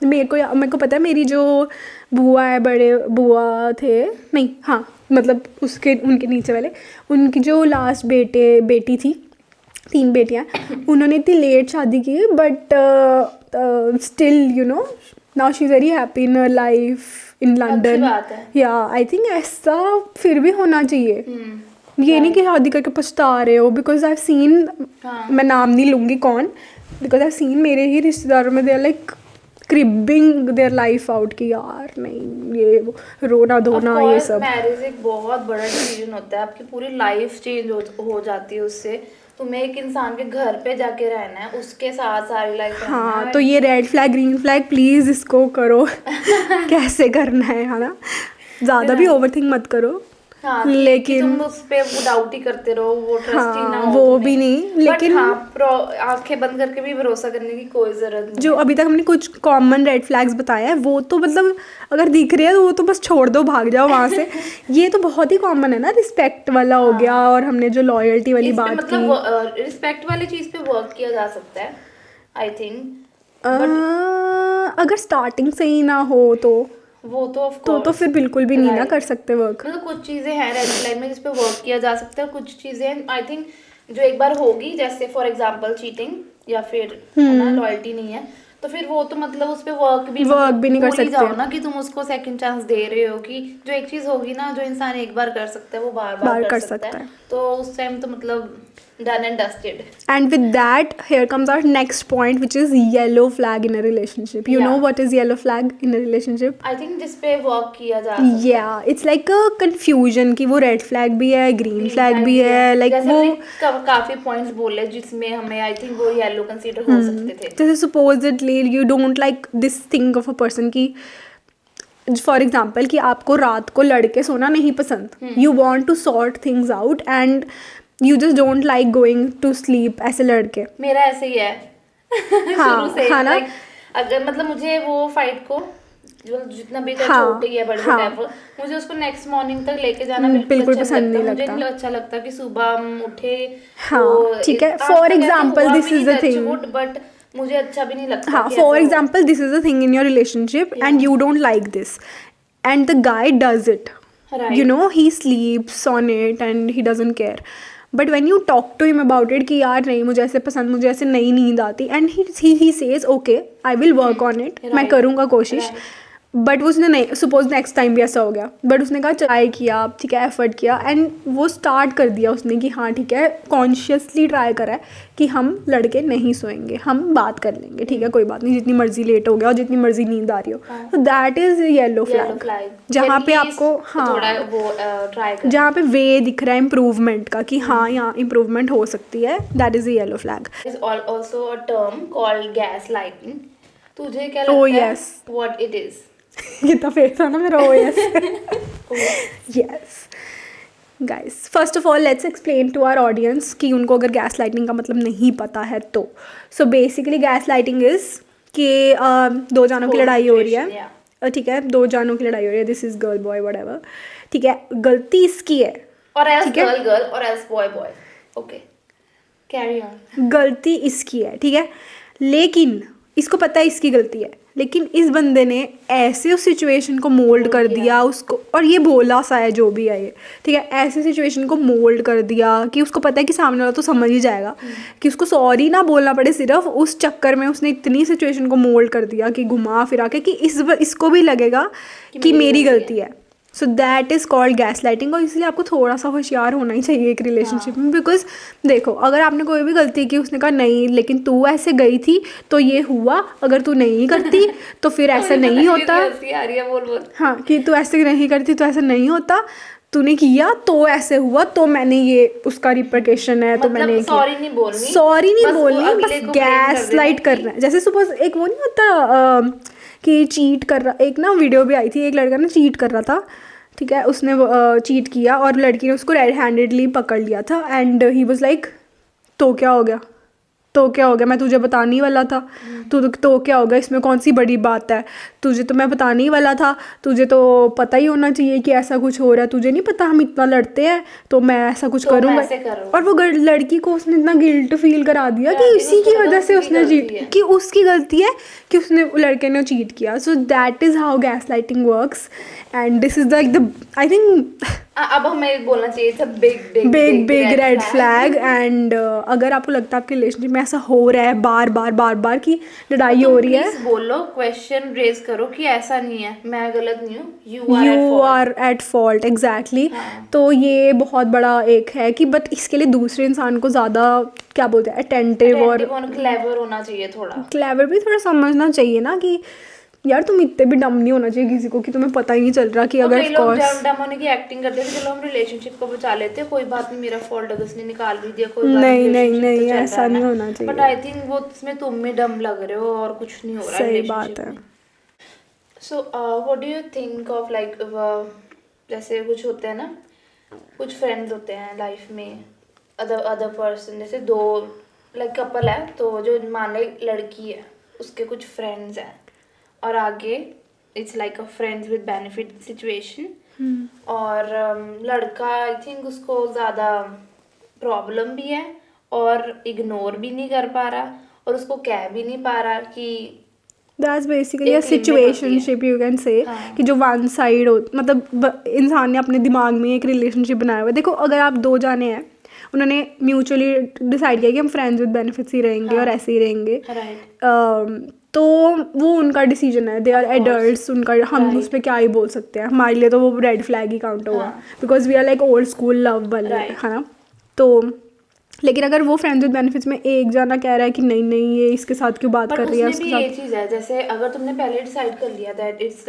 Speaker 1: मेरे को पता है, मेरी जो बुआ है, बड़े बुआ थे, नहीं हाँ मतलब उनके नीचे वाले, उनकी जो लास्ट बेटी थी, 3 बेटियाँ, उन्होंने इतनी लेट शादी की, but still you know now she is very happy in life in London. या आई थिंक ऐसा फिर भी होना चाहिए। ये नहीं कि शादी करके पछता रहे हो, बिकॉज आई सीन, मैं नाम नहीं लूँगी कौन, बिकॉज आई सीन मेरे ही रिश्तेदारों में they are like cribbing their life out कि यार नहीं ये वो रोना धोना ये सब।
Speaker 2: मैरिज एक बहुत बड़ा डिसीजन होता है, आपकी पूरी लाइफ चेंज हो जाती है उससे। तुम्हें एक इंसान के घर पे जाके रहना है, उसके साथ सारी लाइफ रहना है।
Speaker 1: हाँ, तो ये red flag green flag please इसको करो कैसे करना है ना, ज़्यादा भी ओवर थिंक मत करो,
Speaker 2: हाँ, कि
Speaker 1: लेकिन
Speaker 2: तुम उस पे वो डाउट ही करते रहो, वो ट्रस्ट ही ना
Speaker 1: हाँ
Speaker 2: हो
Speaker 1: वो
Speaker 2: तुम्हें।
Speaker 1: भी नहीं,
Speaker 2: बट
Speaker 1: लेकिन
Speaker 2: हाँ, आंखें बंद करके भी भरोसा करने की कोई जरूरत नहीं
Speaker 1: जो
Speaker 2: है।
Speaker 1: अभी तक हमने कुछ कॉमन रेड फ्लैग्स बताए हैं वो तो मतलब अगर दिख रहे हैं तो वो तो बस छोड़ दो, भाग जाओ वहाँ से। ये तो बहुत ही कॉमन है ना, रिस्पेक्ट वाला हो गया, और हमने जो लॉयल्टी वाली
Speaker 2: इस पे
Speaker 1: बात की।
Speaker 2: मतलब रिस्पेक्ट वाली चीज पे वर्क किया जा सकता है, आई थिंक।
Speaker 1: अ,
Speaker 2: बट
Speaker 1: अगर स्टार्टिंग से ही ना हो
Speaker 2: वो तो ऑफ
Speaker 1: तो
Speaker 2: कोर्स
Speaker 1: फिर बिल्कुल भी नहीं ना कर
Speaker 2: राइट।
Speaker 1: सकते वर्क।
Speaker 2: मतलब कुछ चीजें हैं रेड फ्लैग में जिस पे वर्क किया जा सकता है, कुछ चीजें आई थिंक जो एक बार होगी, जैसे फॉर एग्जांपल चीटिंग या फिर है ना लॉयल्टी नहीं है, तो फिर वो तो मतलब उस पे वर्क भी
Speaker 1: वर्क
Speaker 2: मतलब
Speaker 1: भी नहीं कर
Speaker 2: भूल ही
Speaker 1: सकते,
Speaker 2: जाओ ना कि तुम उसको सेकंड चांस दे रहे हो। कि जो एक चीज होगी ना, जो इंसान एक बार कर सकता है वो बार बार
Speaker 1: बार
Speaker 2: कर
Speaker 1: कर
Speaker 2: सकता
Speaker 1: सकता
Speaker 2: है,
Speaker 1: है।
Speaker 2: तो उस टाइम तो मतलब done and dusted.
Speaker 1: And with that, here comes our next point, which is yellow flag in a relationship. You know
Speaker 2: Yeah.
Speaker 1: what is yellow flag in a relationship?
Speaker 2: I think जिस पे work किया जा सकता है।
Speaker 1: Yeah, it's like a confusion कि वो red flag भी है, ग्रीन
Speaker 2: ग्रीन
Speaker 1: फ्लैग
Speaker 2: फ्लैग
Speaker 1: भी
Speaker 2: भी है,
Speaker 1: है, लाइक
Speaker 2: जैसे
Speaker 1: वो
Speaker 2: हमने काफी पॉइंट्स बोले जिसमें हमें आई थिंक वो येलो कंसीडर हो सकते थे।
Speaker 1: जैसे supposedly you don't like this thing of a person की, फॉर एग्जाम्पल कि आपको रात को लड़के सोना नहीं पसंद, you want to sort things out and you just don't like going to sleep ऐसे लड़के।
Speaker 2: मेरा ऐसे ही है शुरू
Speaker 1: हाँ
Speaker 2: से
Speaker 1: हाँ ना,
Speaker 2: लाइक अगर मतलब मुझे वो फाइट को जो जितना भी चाहे
Speaker 1: हाँ
Speaker 2: छोटे या बड़े
Speaker 1: हाँ
Speaker 2: whatever, मुझे उसको नेक्स्ट मॉर्निंग तक लेके जाना बिल्कुल
Speaker 1: बिल्कुल
Speaker 2: अच्छा
Speaker 1: पसंद
Speaker 2: नहीं
Speaker 1: नहीं
Speaker 2: लगता। मुझे
Speaker 1: लगता।
Speaker 2: नहीं अच्छा लगता कि सुबह हम उठे
Speaker 1: हाँ
Speaker 2: वो
Speaker 1: ठीक है,
Speaker 2: आज
Speaker 1: फॉर
Speaker 2: तक ऐसे
Speaker 1: एग्जाम्पल
Speaker 2: हुआ
Speaker 1: दिस
Speaker 2: भी नहीं,
Speaker 1: is the
Speaker 2: touch
Speaker 1: thing.
Speaker 2: Would, but मुझे अच्छा भी नहीं लगता
Speaker 1: हाँ,
Speaker 2: कि
Speaker 1: फॉर
Speaker 2: ऐसा हो।
Speaker 1: Example this is the thing in your relationship and you don't like this and the guy does it, you
Speaker 2: right
Speaker 1: know, he sleeps on it and he doesn't care, but when you talk to him about it कि यार नहीं मुझे ऐसे पसंद, मुझे ऐसे नहीं नींद आती, and he says okay I will work on it, मैं
Speaker 2: right,
Speaker 1: करूँगा कोशिश,
Speaker 2: right.
Speaker 1: बट उसने नहीं, सपोज नेक्स्ट टाइम भी ऐसा हो गया, बट उसने कहा ट्राई किया, ठीक है, एफर्ट किया एंड वो स्टार्ट कर दिया उसने कि हाँ ठीक है, कॉन्शियसली ट्राई करा है कि हम लड़के नहीं सोएंगे, हम बात कर लेंगे, ठीक है कोई बात नहीं, जितनी मर्जी लेट हो गया और जितनी मर्जी नींद आ रही हो, तो that is yellow
Speaker 2: yellow
Speaker 1: flag,
Speaker 2: flag
Speaker 1: जहाँ पे आपको
Speaker 2: थोड़ा
Speaker 1: हाँ
Speaker 2: वो ट्राई कर।
Speaker 1: जहाँ पे वे दिख रहा है इम्प्रूवमेंट का कि हाँ यहाँ इम्प्रूवमेंट हो सकती है, that is yellow flag.
Speaker 2: Is also a term called gaslighting. तुझे क्या
Speaker 1: Oh,
Speaker 2: लगता है
Speaker 1: yes.
Speaker 2: What it is?
Speaker 1: कितना फेस था ना मेरा, oh yes yes. Guys first of all let's explain to our audience कि उनको अगर गैस लाइटिंग का मतलब नहीं पता है तो, so basically gas lighting is कि दो जानों की लड़ाई हो रही है, ठीक है, दो जानों की लड़ाई हो रही है, this is girl boy whatever, ठीक है, गलती इसकी है,
Speaker 2: और एल्स
Speaker 1: ठीक है?
Speaker 2: गर्ल गर्ल और else boy boy, okay carry on.
Speaker 1: गलती इसकी है, ठीक है, लेकिन इसको पता है इसकी गलती है, लेकिन इस बंदे ने ऐसे उस सिचुएशन को मोल्ड कर दिया उसको, और ये भोला सा है जो भी है ये, ठीक है, ऐसे सिचुएशन को मोल्ड कर दिया कि उसको पता है कि सामने वाला तो समझ ही जाएगा कि उसको सॉरी ना बोलना पड़े, सिर्फ उस चक्कर में उसने इतनी सिचुएशन को मोल्ड कर दिया कि घुमा फिरा के कि इसको भी लगेगा कि मेरी गलती है। So that is called gas lighting, और इसलिए आपको थोड़ा सा होशियार होना ही चाहिए एक रिलेशनशिप में, बिकॉज देखो अगर आपने कोई भी गलती की, उसने कहा नहीं लेकिन तू ऐसे गई थी तो ये हुआ, अगर तू नहीं करती तो फिर ऐसा नहीं होता,
Speaker 2: आ रही है बोल बोल।
Speaker 1: हाँ कि तू ऐसे नहीं करती तो ऐसा नहीं होता, तूने किया तो ऐसे हुआ, तो मैंने ये उसका रिपरकेशन है, तो मैंने
Speaker 2: सॉरी नहीं बोलनी,
Speaker 1: सॉरी नहीं
Speaker 2: बस वो
Speaker 1: बोलनी,
Speaker 2: अगले
Speaker 1: बस
Speaker 2: को blame कर
Speaker 1: गैस
Speaker 2: देना
Speaker 1: लाइट करना है। जैसे सपोज एक वो नहीं होता कि चीट कर रहा, एक ना वीडियो भी आई थी, एक लड़का ना चीट कर रहा था, ठीक है, उसने चीट किया और लड़की ने उसको रेड हैंडेडली पकड़ लिया था एंड ही वाज लाइक तो क्या हो गया, तो क्या हो गया, मैं तुझे बताने ही वाला था, तो क्या हो गया, इसमें कौन सी बड़ी बात है, तुझे तो मैं बताने ही वाला था, तुझे तो पता ही होना चाहिए कि ऐसा कुछ हो रहा है, तुझे नहीं पता हम इतना लड़ते हैं तो मैं ऐसा कुछ
Speaker 2: तो मैं
Speaker 1: करूँगा,
Speaker 2: ऐसे करूँ।
Speaker 1: और वो लड़की को उसने इतना गिल्ट फील करा दिया कि इसी की वजह से उसने चीट कि उसकी गलती है कि उसने लड़के ने चीट किया। So that is how gas lighting works and this is like the I think
Speaker 2: अब हमें बोलना चाहिए था big
Speaker 1: big red flag and अगर आपको लगता है आपके रिलेशनशिप में ऐसा हो रहा है बार बार कि लड़ाई हो रही है,
Speaker 2: प्लीज बोलो, क्वेश्चन रेज करो कि ऐसा नहीं है, मैं गलत नहीं हूँ,
Speaker 1: you are at fault, exactly. तो ये बहुत बड़ा एक है कि बट इसके लिए दूसरे इंसान को ज़्यादा क्या बोलते हैं अटेंटिव और
Speaker 2: क्लेवर होना चाहिए, थोड़ा
Speaker 1: क्लेवर भी थोड़ा समझना चाहिए ना कि यार तुम इतने भी डम नहीं होना चाहिए किसी को कि तुम्हें पता ही नहीं चल रहा कि अगर
Speaker 2: कई लोग डम होने की एक्टिंग करते थे, चलो हम रिलेशनशिप को बचा लेते हैं, कोई बात नहीं, मेरा फॉल्ट अगर उसने निकाल भी दिया कोई बात
Speaker 1: नहीं
Speaker 2: relationship तो चल
Speaker 1: ऐसा
Speaker 2: रहा है
Speaker 1: नहीं
Speaker 2: ना।
Speaker 1: होना चाहिए,
Speaker 2: बट आई थिंक वो इसमें तुम में डम लग रहे हो और कुछ नहीं हो रहा
Speaker 1: सही बात है।
Speaker 2: So what do you think of like जैसे कुछ होता है ना कुछ फ्रेंड्स होते हैं लाइफ में, अदर पर्सन, जैसे दो लाइक कपल है, तो जो मान ले लड़की है उसके कुछ फ्रेंड्स हैं और आगे it's like a friends with benefit situation, और लड़का आई थिंक उसको ज़्यादा प्रॉब्लम भी है और इग्नोर भी नहीं कर पा रहा और उसको कह भी नहीं पा रहा कि
Speaker 1: दैट्स बेसिकली अ
Speaker 2: एक limit होती है।
Speaker 1: सिचुएशनशिप यू कैन से,
Speaker 2: हाँ।
Speaker 1: कि जो वन साइड हो, मतलब इंसान ने अपने दिमाग में एक रिलेशनशिप बनाया हुआ है। देखो अगर आप दो जाने हैं, उन्होंने म्यूचुअली डिसाइड किया कि हम फ्रेंड्स विद बेनिफिट्स ही रहेंगे और ऐसे ही रहेंगे,
Speaker 2: राइट,
Speaker 1: तो वो उनका डिसीजन है, दे आर एडल्ट्स, उनका हम उस पर क्या ही बोल सकते हैं। हमारे लिए तो वो रेड फ्लैग ही काउंट होगा, because we are like old school love वाले, है ना। तो लेकिन अगर वो फ्रेंड्स विद बेनिफिट्स में एक जाना कह रहा है कि नहीं नहीं ये इसके साथ क्यों बात कर रही है,
Speaker 2: उसमें भी ये चीज है, जैसे अगर तुमने पहले डिसाइड कर लिया दैट इट्स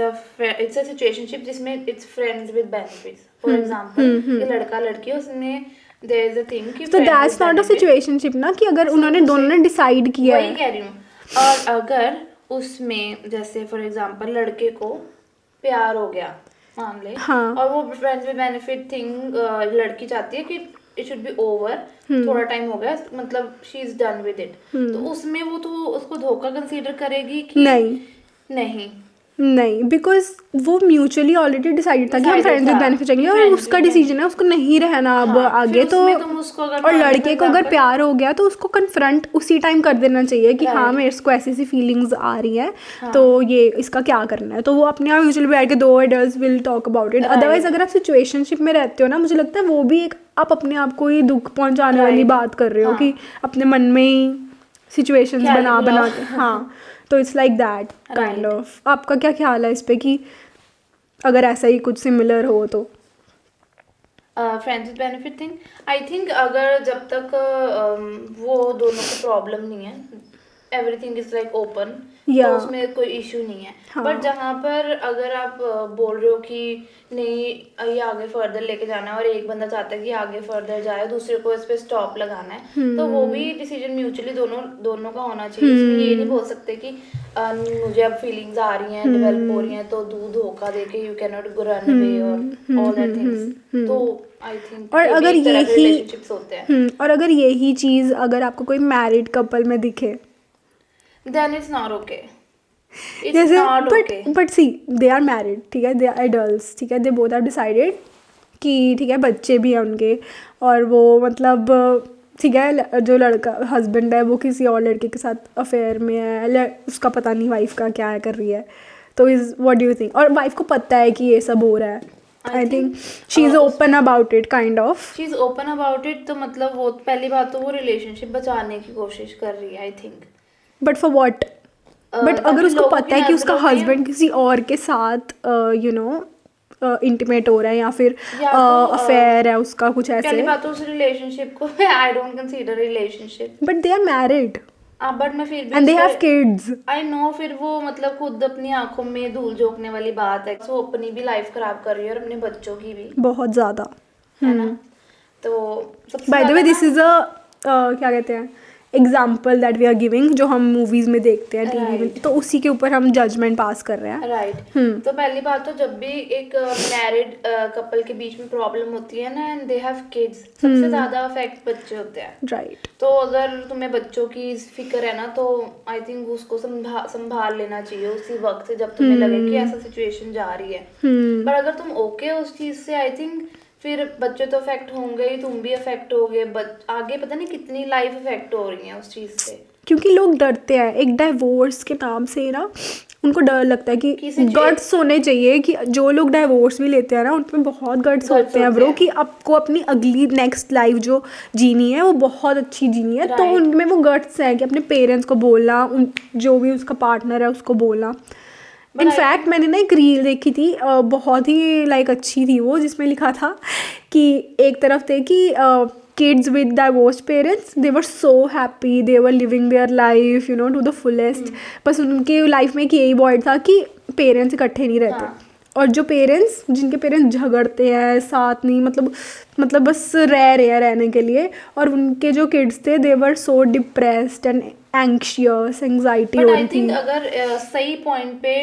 Speaker 2: अ सिचुएशनशिप जिसमें it's friends with benefits, for example ये लड़का लड़की, उसमें देयर इज अ थिंग कि
Speaker 1: तो दैट्स नॉट अ सिचुएशनशिप ना, कि अगर उन्होंने दोनों ने डिसाइड किया है।
Speaker 2: वही कह रही हूँ। और अगर उसमें जैसे फॉर एग्जांपल लड़के को प्यार हो गया मान ले,
Speaker 1: हाँ।
Speaker 2: और वो फ्रेंड्स विद बेनिफिट थिंग लड़की चाहती है कि इट शुड बी ओवर, थोड़ा टाइम हो गया, मतलब she is done with it, तो उसमें वो तो उसको धोखा कंसीडर करेगी कि नहीं,
Speaker 1: बिकॉज वो म्यूचुअली ऑलरेडी डिसाइड था कि हम फ्रेंड्स विद बेनिफिट चाहिए, और उसका डिसीजन है, उसको नहीं रहना अब आगे। तो और लड़के को अगर प्यार हो गया तो उसको कन्फ्रंट उसी टाइम कर देना चाहिए कि हाँ मेरे को ऐसी ऐसी फीलिंग्स आ रही हैं, तो ये इसका क्या करना है। तो वो अपने आप म्यूचुअली बैठ के दो adults will talk about it. Otherwise अगर आप सिचुएशनशिप में रहते हो ना, मुझे लगता है वो भी एक आप अपने आप को ही दुख पहुंचाने वाली बात कर रहे हो, कि अपने मन में ही सिचुएशंस बना के। हाँ, तो it's like that kind of. आपका क्या ख्याल है इस पे, कि अगर ऐसा ही कुछ सिमिलर हो तो?
Speaker 2: Friends with benefit thing, I think अगर जब तक वो दोनों को प्रॉब्लम नहीं है, एवरीथिंग इज लाइक ओपन, तो उसमें कोई इशू नहीं है। बट जहाँ पर अगर आप बोल रहे हो कि नहीं ये आगे फर्दर लेके जाना है और एक बंदा चाहता है कि आगे फर्दर जाए, दूसरे को इस पे स्टॉप लगाना है, तो वो भी डिसीजन म्यूचुअली दोनों का होना चाहिए। इसमें ये नहीं बोल सकते कि मुझे अब फीलिंग्स आ रही हैं, डेवलप हो रही हैं, तो धोखा देके you can not run away और ऑल दैट थिंग्स। तो आई थिंक
Speaker 1: और अगर यही
Speaker 2: रिलेशनशिप्स होते हैं,
Speaker 1: और अगर यही चीज़ अगर आपको कोई मैरिड कपल में दिखे,
Speaker 2: then it's not okay. It's
Speaker 1: जैसे
Speaker 2: not okay.
Speaker 1: but see they are married, ठीक है, they are adults, ठीक है, they both have decided कि ठीक है बच्चे भी हैं उनके, और वो मतलब ठीक है जो लड़का हस्बैंड है वो किसी और लड़के के साथ अफेयर में है, उसका पता नहीं वाइफ का क्या कर रही है, तो is what do you think? और वाइफ को पता है कि ये सब हो रहा है, I think she is open about it, kind of
Speaker 2: she is open about it, तो मतलब वो पहली बात तो वो रिलेशनशिप बचाने की कोशिश कर रही है, I think.
Speaker 1: But for what? But अगर उसको पता है कि उसका हस्बैंड किसी और के साथ यू नो इंटीमेट हो रहा है या फिर अफेयर है उसका, कुछ ऐसे,
Speaker 2: पहली बात तो उस रिलेशनशिप को I don't consider relationship.
Speaker 1: But they are married
Speaker 2: but मैं फिर भी
Speaker 1: and they have kids,
Speaker 2: I know, फिर वो मतलब खुद अपनी आंखों में धूल झोंकने वाली बात है, वो अपनी भी लाइफ खराब कर रही है और अपने बच्चों की भी
Speaker 1: बहुत ज़्यादा,
Speaker 2: है ना। तो
Speaker 1: by the way this is a क्या कहते हैं example that we are giving, जो हम मूवीज में देखते हैं टीवी में, तो उसी के ऊपर हम जजमेंट पास कर रहे हैं,
Speaker 2: राइट। तो पहली बात तो जब भी एक मैरिड कपल के बीच में प्रॉब्लम होती है ना एंड दे हैव किड्स, सबसे ज्यादा अफेक्ट बच्चे होते हैं,
Speaker 1: राइट।
Speaker 2: तो अगर तुम्हें बच्चों की फिक्र है ना, तो आई थिंक उसको संभाल लेना चाहिए उसी वक्त से जब तुम्हें लगे कि ऐसा सिचुएशन जा रही है। पर अगर तुम ओके उस चीज से, आई थिंक फिर बच्चे तो अफेक्ट होंगे ही, तुम भी अफेक्ट होगे, आगे पता नहीं कितनी लाइफ अफेक्ट हो रही है उस चीज़ से,
Speaker 1: क्योंकि लोग डरते हैं एक डाइवोर्स के नाम से ना, उनको डर लगता है कि गट्स होने चाहिए, कि जो लोग डाइवोर्स भी लेते हैं ना उनमें बहुत गट्स होते हैं ब्रो, कि आपको अपनी अगली नेक्स्ट लाइफ जो जीनी है वो बहुत अच्छी जीनी है, तो उनमें वो गट्स है कि अपने पेरेंट्स को बोलना, जो भी उसका पार्टनर है उसको बोलना। इनफैक्ट मैंने ना एक रील देखी थी, बहुत ही लाइक अच्छी थी वो, जिसमें लिखा था कि एक तरफ थे कि kids with divorced parents, they were so happy, they were living their life you know to the fullest, बस उनके लाइफ में एक यही वर्ड था कि पेरेंट्स इकट्ठे नहीं रहते। और जो पेरेंट्स जिनके पेरेंट्स झगड़ते हैं साथ नहीं, मतलब मतलब बस रह रहे हैं रहने के लिए, और उनके जो किड्स थे they were so depressed and anxious, anxiety हो
Speaker 2: बट
Speaker 1: रही
Speaker 2: आई थिंक
Speaker 1: थी।
Speaker 2: अगर सही पॉइंट पे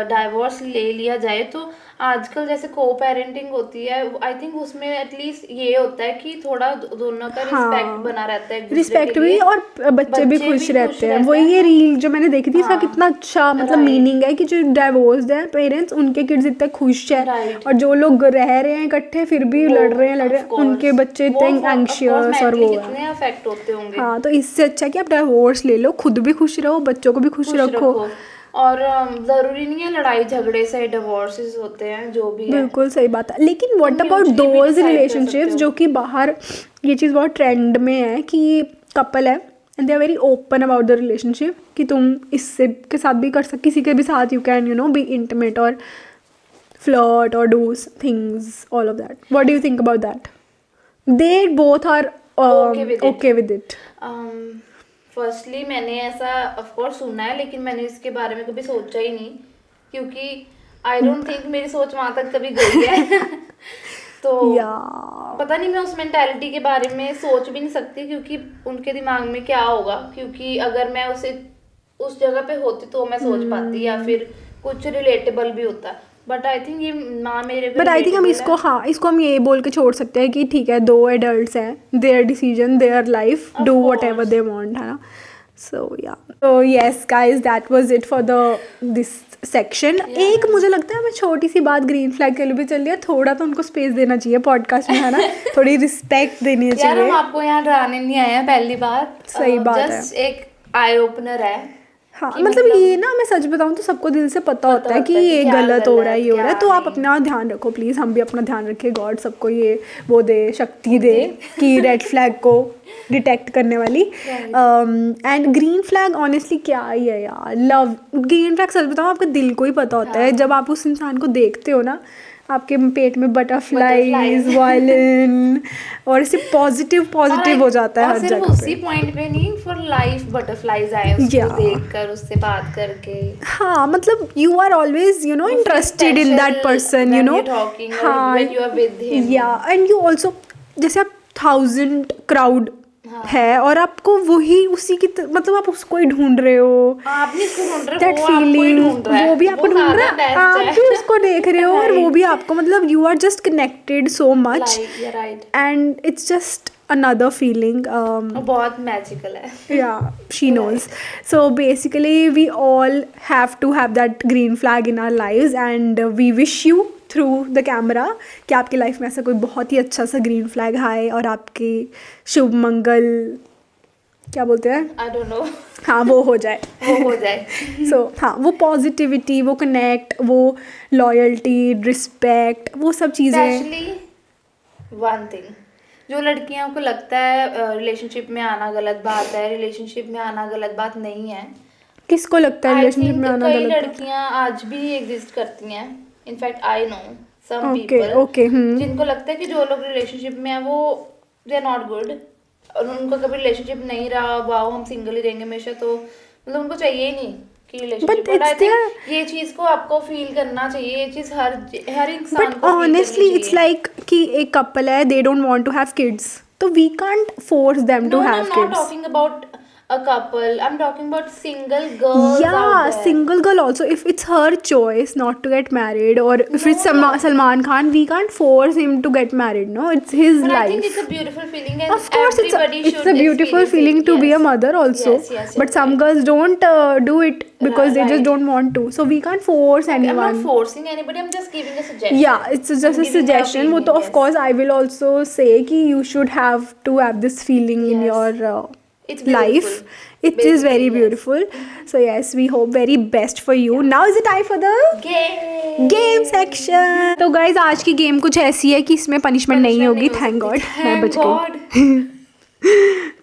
Speaker 2: डाइवोर्स ले लिया जाए तो आजकल जैसे को पेरेंटिंग होती है, आई थिंक उसमें एटलीस्ट ये होता है कि थोड़ा दोनों का रिस्पेक्ट
Speaker 1: हाँ,
Speaker 2: बना रहता है एक दूसरे
Speaker 1: रिस्पेक्ट
Speaker 2: के
Speaker 1: भी,
Speaker 2: लिए।
Speaker 1: और बच्चे भी खुश रहते हैं। वही ये
Speaker 2: तो
Speaker 1: रील जो मैंने देखी थी, इसका
Speaker 2: हाँ,
Speaker 1: कितना अच्छा मतलब
Speaker 2: राइट
Speaker 1: मीनिंग है कि जो डाइवोर्स्ड है पेरेंट्स, उनके किड्स इतने खुश है,
Speaker 2: राइट
Speaker 1: और जो लोग रह रहे हैं इकट्ठे फिर भी
Speaker 2: वो
Speaker 1: लड़ रहे
Speaker 2: ऑफ
Speaker 1: हैं, उनके
Speaker 2: कोर्स
Speaker 1: बच्चे
Speaker 2: वो
Speaker 1: इतने
Speaker 2: ऑफ कोर्स
Speaker 1: एंग्शियस और
Speaker 2: मेंटली
Speaker 1: वो है।
Speaker 2: कितने अफेक्ट होते होंगे।
Speaker 1: हाँ, तो इससे अच्छा है कि आप डाइवोर्स ले लो, खुद भी खुश रहो, बच्चों को भी खुश
Speaker 2: खुश
Speaker 1: रखो।
Speaker 2: रखो। और जरूरी नहीं है लड़ाई झगड़े से डिवोर्सेस होते हैं, जो भी है
Speaker 1: बिल्कुल सही बात है, लेकिन व्हाट
Speaker 2: तुम
Speaker 1: अबाउट
Speaker 2: म्यूचुअली भी
Speaker 1: दोज
Speaker 2: डिसाइड कर सकते
Speaker 1: रिलेशनशिप्स
Speaker 2: हो।
Speaker 1: जो कि बाहर ये चीज़ बहुत ट्रेंड में है कि कपल है and they are very open about the relationship, कि तुम इससे के साथ भी कर किसी के भी साथ यू कैन बी इंटीमेट और flirt or do things, all of that. What do you think about that? They both are
Speaker 2: Okay with it.
Speaker 1: okay with it.
Speaker 2: Firstly मैंने ऐसा ऑफ कोर्स सुना है, लेकिन मैंने इसके बारे में कभी सोचा ही नहीं, क्योंकि आई डोंट थिंक मेरी सोच वहां तक कभी गई है। तो
Speaker 1: Yeah.
Speaker 2: पता नहीं, मैं उस मेंटालिटी के बारे में सोच भी नहीं सकती, क्योंकि उनके दिमाग में क्या होगा, क्योंकि अगर मैं उस जगह पे होती तो मैं सोच पाती, या फिर कुछ रिलेटेबल भी होता। बट आई थिंक ये ना मेरे को
Speaker 1: बट आई थिंक हम
Speaker 2: relatable
Speaker 1: इसको,
Speaker 2: है।
Speaker 1: हाँ, इसको हम ये बोल के छोड़ सकते हैं कि ठीक है, दो एडल्ट्स हैं, there decision, their life,
Speaker 2: Of
Speaker 1: do
Speaker 2: course.
Speaker 1: What ever they want, है ना। सो या, तो yes guys, that was it for this section. एक मुझे लगता है मैं छोटी सी बात ग्रीन फ्लैग के लिए भी चल रही है, थोड़ा तो उनको स्पेस देना चाहिए पॉडकास्ट में, है ना, थोड़ी रिस्पेक्ट देनी
Speaker 2: यार
Speaker 1: चाहिए।
Speaker 2: हम आपको यहाँ डराने नहीं आए हैं, पहली बात
Speaker 1: सही बात है।
Speaker 2: जस्ट एक आई ओपनर है
Speaker 1: हाँ,
Speaker 2: कि
Speaker 1: मतलब ये ना, मैं सच बताऊँ तो सबको दिल से पता होता है कि ये
Speaker 2: क्या
Speaker 1: गलत हो रहा है, ये हो रहा है,
Speaker 2: क्या
Speaker 1: तो आप
Speaker 2: नहीं।
Speaker 1: अपना ध्यान रखो प्लीज़, हम भी अपना ध्यान रखें, गॉड सबको ये वो दे, शक्ति दे कि रेड फ्लैग को डिटेक्ट करने वाली। एंड ग्रीन फ्लैग ऑनेस्टली क्या ही है यार, लव ग्रीन फ्लैग, सच बताऊँ आपके दिल को ही पता होता है, जब आप उस इंसान को देखते हो ना, आपके पेट में बटरफ्लाईज, वायलिन, और ऐसे पॉजिटिव हो जाता है
Speaker 2: और
Speaker 1: हर
Speaker 2: सिर्फ
Speaker 1: जगह
Speaker 2: उसी
Speaker 1: पे।
Speaker 2: पॉइंट पे नहीं, फॉर लाइफ बटरफ्लाईज आए उसको
Speaker 1: Yeah.
Speaker 2: देखकर, उससे बात करके।
Speaker 1: हाँ, मतलब you are always interested in that person,
Speaker 2: talking or
Speaker 1: हाँ,
Speaker 2: when you are with him.
Speaker 1: या एंड यू ऑल्सो, जैसे आप 1000 क्राउड
Speaker 2: हाँ।
Speaker 1: है और आपको वही उसी की मतलब आप उसको ही ढूंढ रहे हो,
Speaker 2: आप नहीं उसको ढूंढ रहे,
Speaker 1: दैट
Speaker 2: वो आपको ही
Speaker 1: फीलिंग,
Speaker 2: ढूंढ रहा है,
Speaker 1: वो भी आपको ढूंढ रहा है,
Speaker 2: best
Speaker 1: आप
Speaker 2: है।
Speaker 1: भी उसको देख रहे हो और वो भी आपको, मतलब you are just connected so much,
Speaker 2: Like, yeah, right.
Speaker 1: And it's just another feeling.
Speaker 2: वो बहुत मैजिकल है।
Speaker 1: Yeah, she knows. So basically we all have to have that green flag in our lives, and we wish you through the camera कि आपकी life में ऐसा कोई बहुत ही अच्छा सा ग्रीन फ्लैग आए और आपकी शुभ मंगल, क्या बोलते हैं,
Speaker 2: आई डोंट नो,
Speaker 1: हाँ, वो हो जाए।
Speaker 2: वो हो जाए।
Speaker 1: सो हाँ, वो पॉजिटिविटी, वो कनेक्ट, वो लॉयल्टी, रिस्पेक्ट, वो सब चीज़ें।
Speaker 2: स्पेशली वन थिंग, जो लड़कियों को लगता है रिलेशनशिप में आना गलत बात है, रिलेशनशिप में आना गलत बात नहीं है।
Speaker 1: किसको लगता है
Speaker 2: I
Speaker 1: रिलेशनशिप
Speaker 2: think
Speaker 1: में आना
Speaker 2: कई
Speaker 1: गलत है?
Speaker 2: लड़कियां आज भी एग्जिस्ट करती हैं। In fact I know some
Speaker 1: Okay,
Speaker 2: people
Speaker 1: okay,
Speaker 2: जिनको लगता है कि जो लोग रिलेशनशिप में है वो दे आर नॉट गुड, और उनको कभी रिलेशनशिप नहीं रहा, वाओ हम सिंगल ही रहेंगे हमेशा, तो मतलब उनको चाहिए ही नहीं कि relationship.
Speaker 1: But
Speaker 2: but I
Speaker 1: it's
Speaker 2: think ये चीज को आपको फील करना चाहिए, ये चीज हर इंसान
Speaker 1: बट
Speaker 2: को feel
Speaker 1: ऑनेस्टली
Speaker 2: करनी
Speaker 1: इट्स
Speaker 2: चाहिए।
Speaker 1: लाइक कि एक कपल है, they don't want to have kids, तो we can't force them to
Speaker 2: No,
Speaker 1: have
Speaker 2: I'm not
Speaker 1: kids.
Speaker 2: talking about a couple. I'm talking about single girls out
Speaker 1: Yeah,
Speaker 2: there.
Speaker 1: single girl also, if it's her choice not to get married, or if it's
Speaker 2: No.
Speaker 1: Salman Khan, we can't force him to get married, no, it's his
Speaker 2: But I
Speaker 1: life.
Speaker 2: think it's a beautiful feeling, and
Speaker 1: Of course, it's
Speaker 2: everybody
Speaker 1: a
Speaker 2: should
Speaker 1: beautiful
Speaker 2: experience
Speaker 1: feeling
Speaker 2: it.
Speaker 1: to be a
Speaker 2: Yes.
Speaker 1: mother also.
Speaker 2: Yes,
Speaker 1: But
Speaker 2: you're
Speaker 1: some
Speaker 2: right.
Speaker 1: girls don't do it because they just
Speaker 2: Right.
Speaker 1: don't want to. So we can't force
Speaker 2: Okay, I'm not
Speaker 1: anyone.
Speaker 2: forcing anybody. I'm just giving a suggestion.
Speaker 1: Yeah, it's just
Speaker 2: I'm
Speaker 1: a
Speaker 2: giving my
Speaker 1: suggestion. वो तो
Speaker 2: opinion,
Speaker 1: of
Speaker 2: yes.
Speaker 1: course I will also say कि you should have to have this feeling in
Speaker 2: Yes.
Speaker 1: your
Speaker 2: It's beautiful.
Speaker 1: life. It is
Speaker 2: Basically,
Speaker 1: very
Speaker 2: yes.
Speaker 1: beautiful. So yes, we hope very best for you. Now is the time for the
Speaker 2: Game.
Speaker 1: Game section. तो guys आज की game कुछ ऐसी है कि इसमें punishment नहीं होगी, थैंक गॉड, मैं बच गई।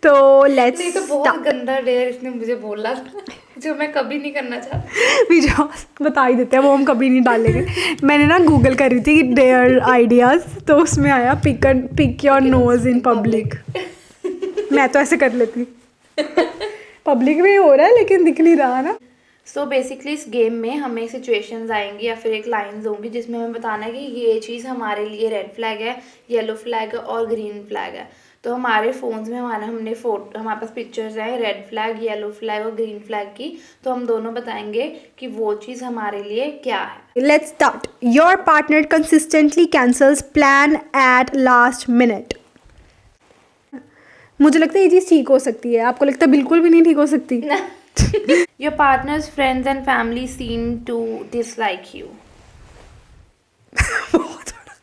Speaker 1: तो लेट्स
Speaker 2: ये तो बहुत गंदा डेयर इसने मुझे बोला जो मैं कभी नहीं करना चाहती।
Speaker 1: जो बता ही देते हैं, वो हम कभी नहीं डालेंगे। मैंने ना गूगल करी थी डेयर आइडियाज, तो उसमें आया pick your nose in public. मैं तो ऐसे कर लेती, पब्लिक में हो रहा है लेकिन दिख नहीं रहा ना।
Speaker 2: सो बेसिकली इस गेम में हमें सिचुएशंस आएंगी या फिर एक लाइंस होंगी जिसमें हमें बताना है कि ये चीज़ हमारे लिए रेड फ्लैग है, येलो फ्लैग है और ग्रीन फ्लैग है। तो हमारे फ़ोन्स में हमारे पास पिक्चर्स हैं रेड फ्लैग, येलो फ्लैग और ग्रीन फ्लैग की। तो हम दोनों बताएंगे कि वो चीज़ हमारे लिए क्या है।
Speaker 1: Let's start. Your partner consistently cancels plan at last minute. मुझे लगता है ये चीज़ ठीक हो सकती है, आपको लगता है बिल्कुल भी नहीं ठीक हो सकती?
Speaker 2: Your partner's friends and family seem to dislike you.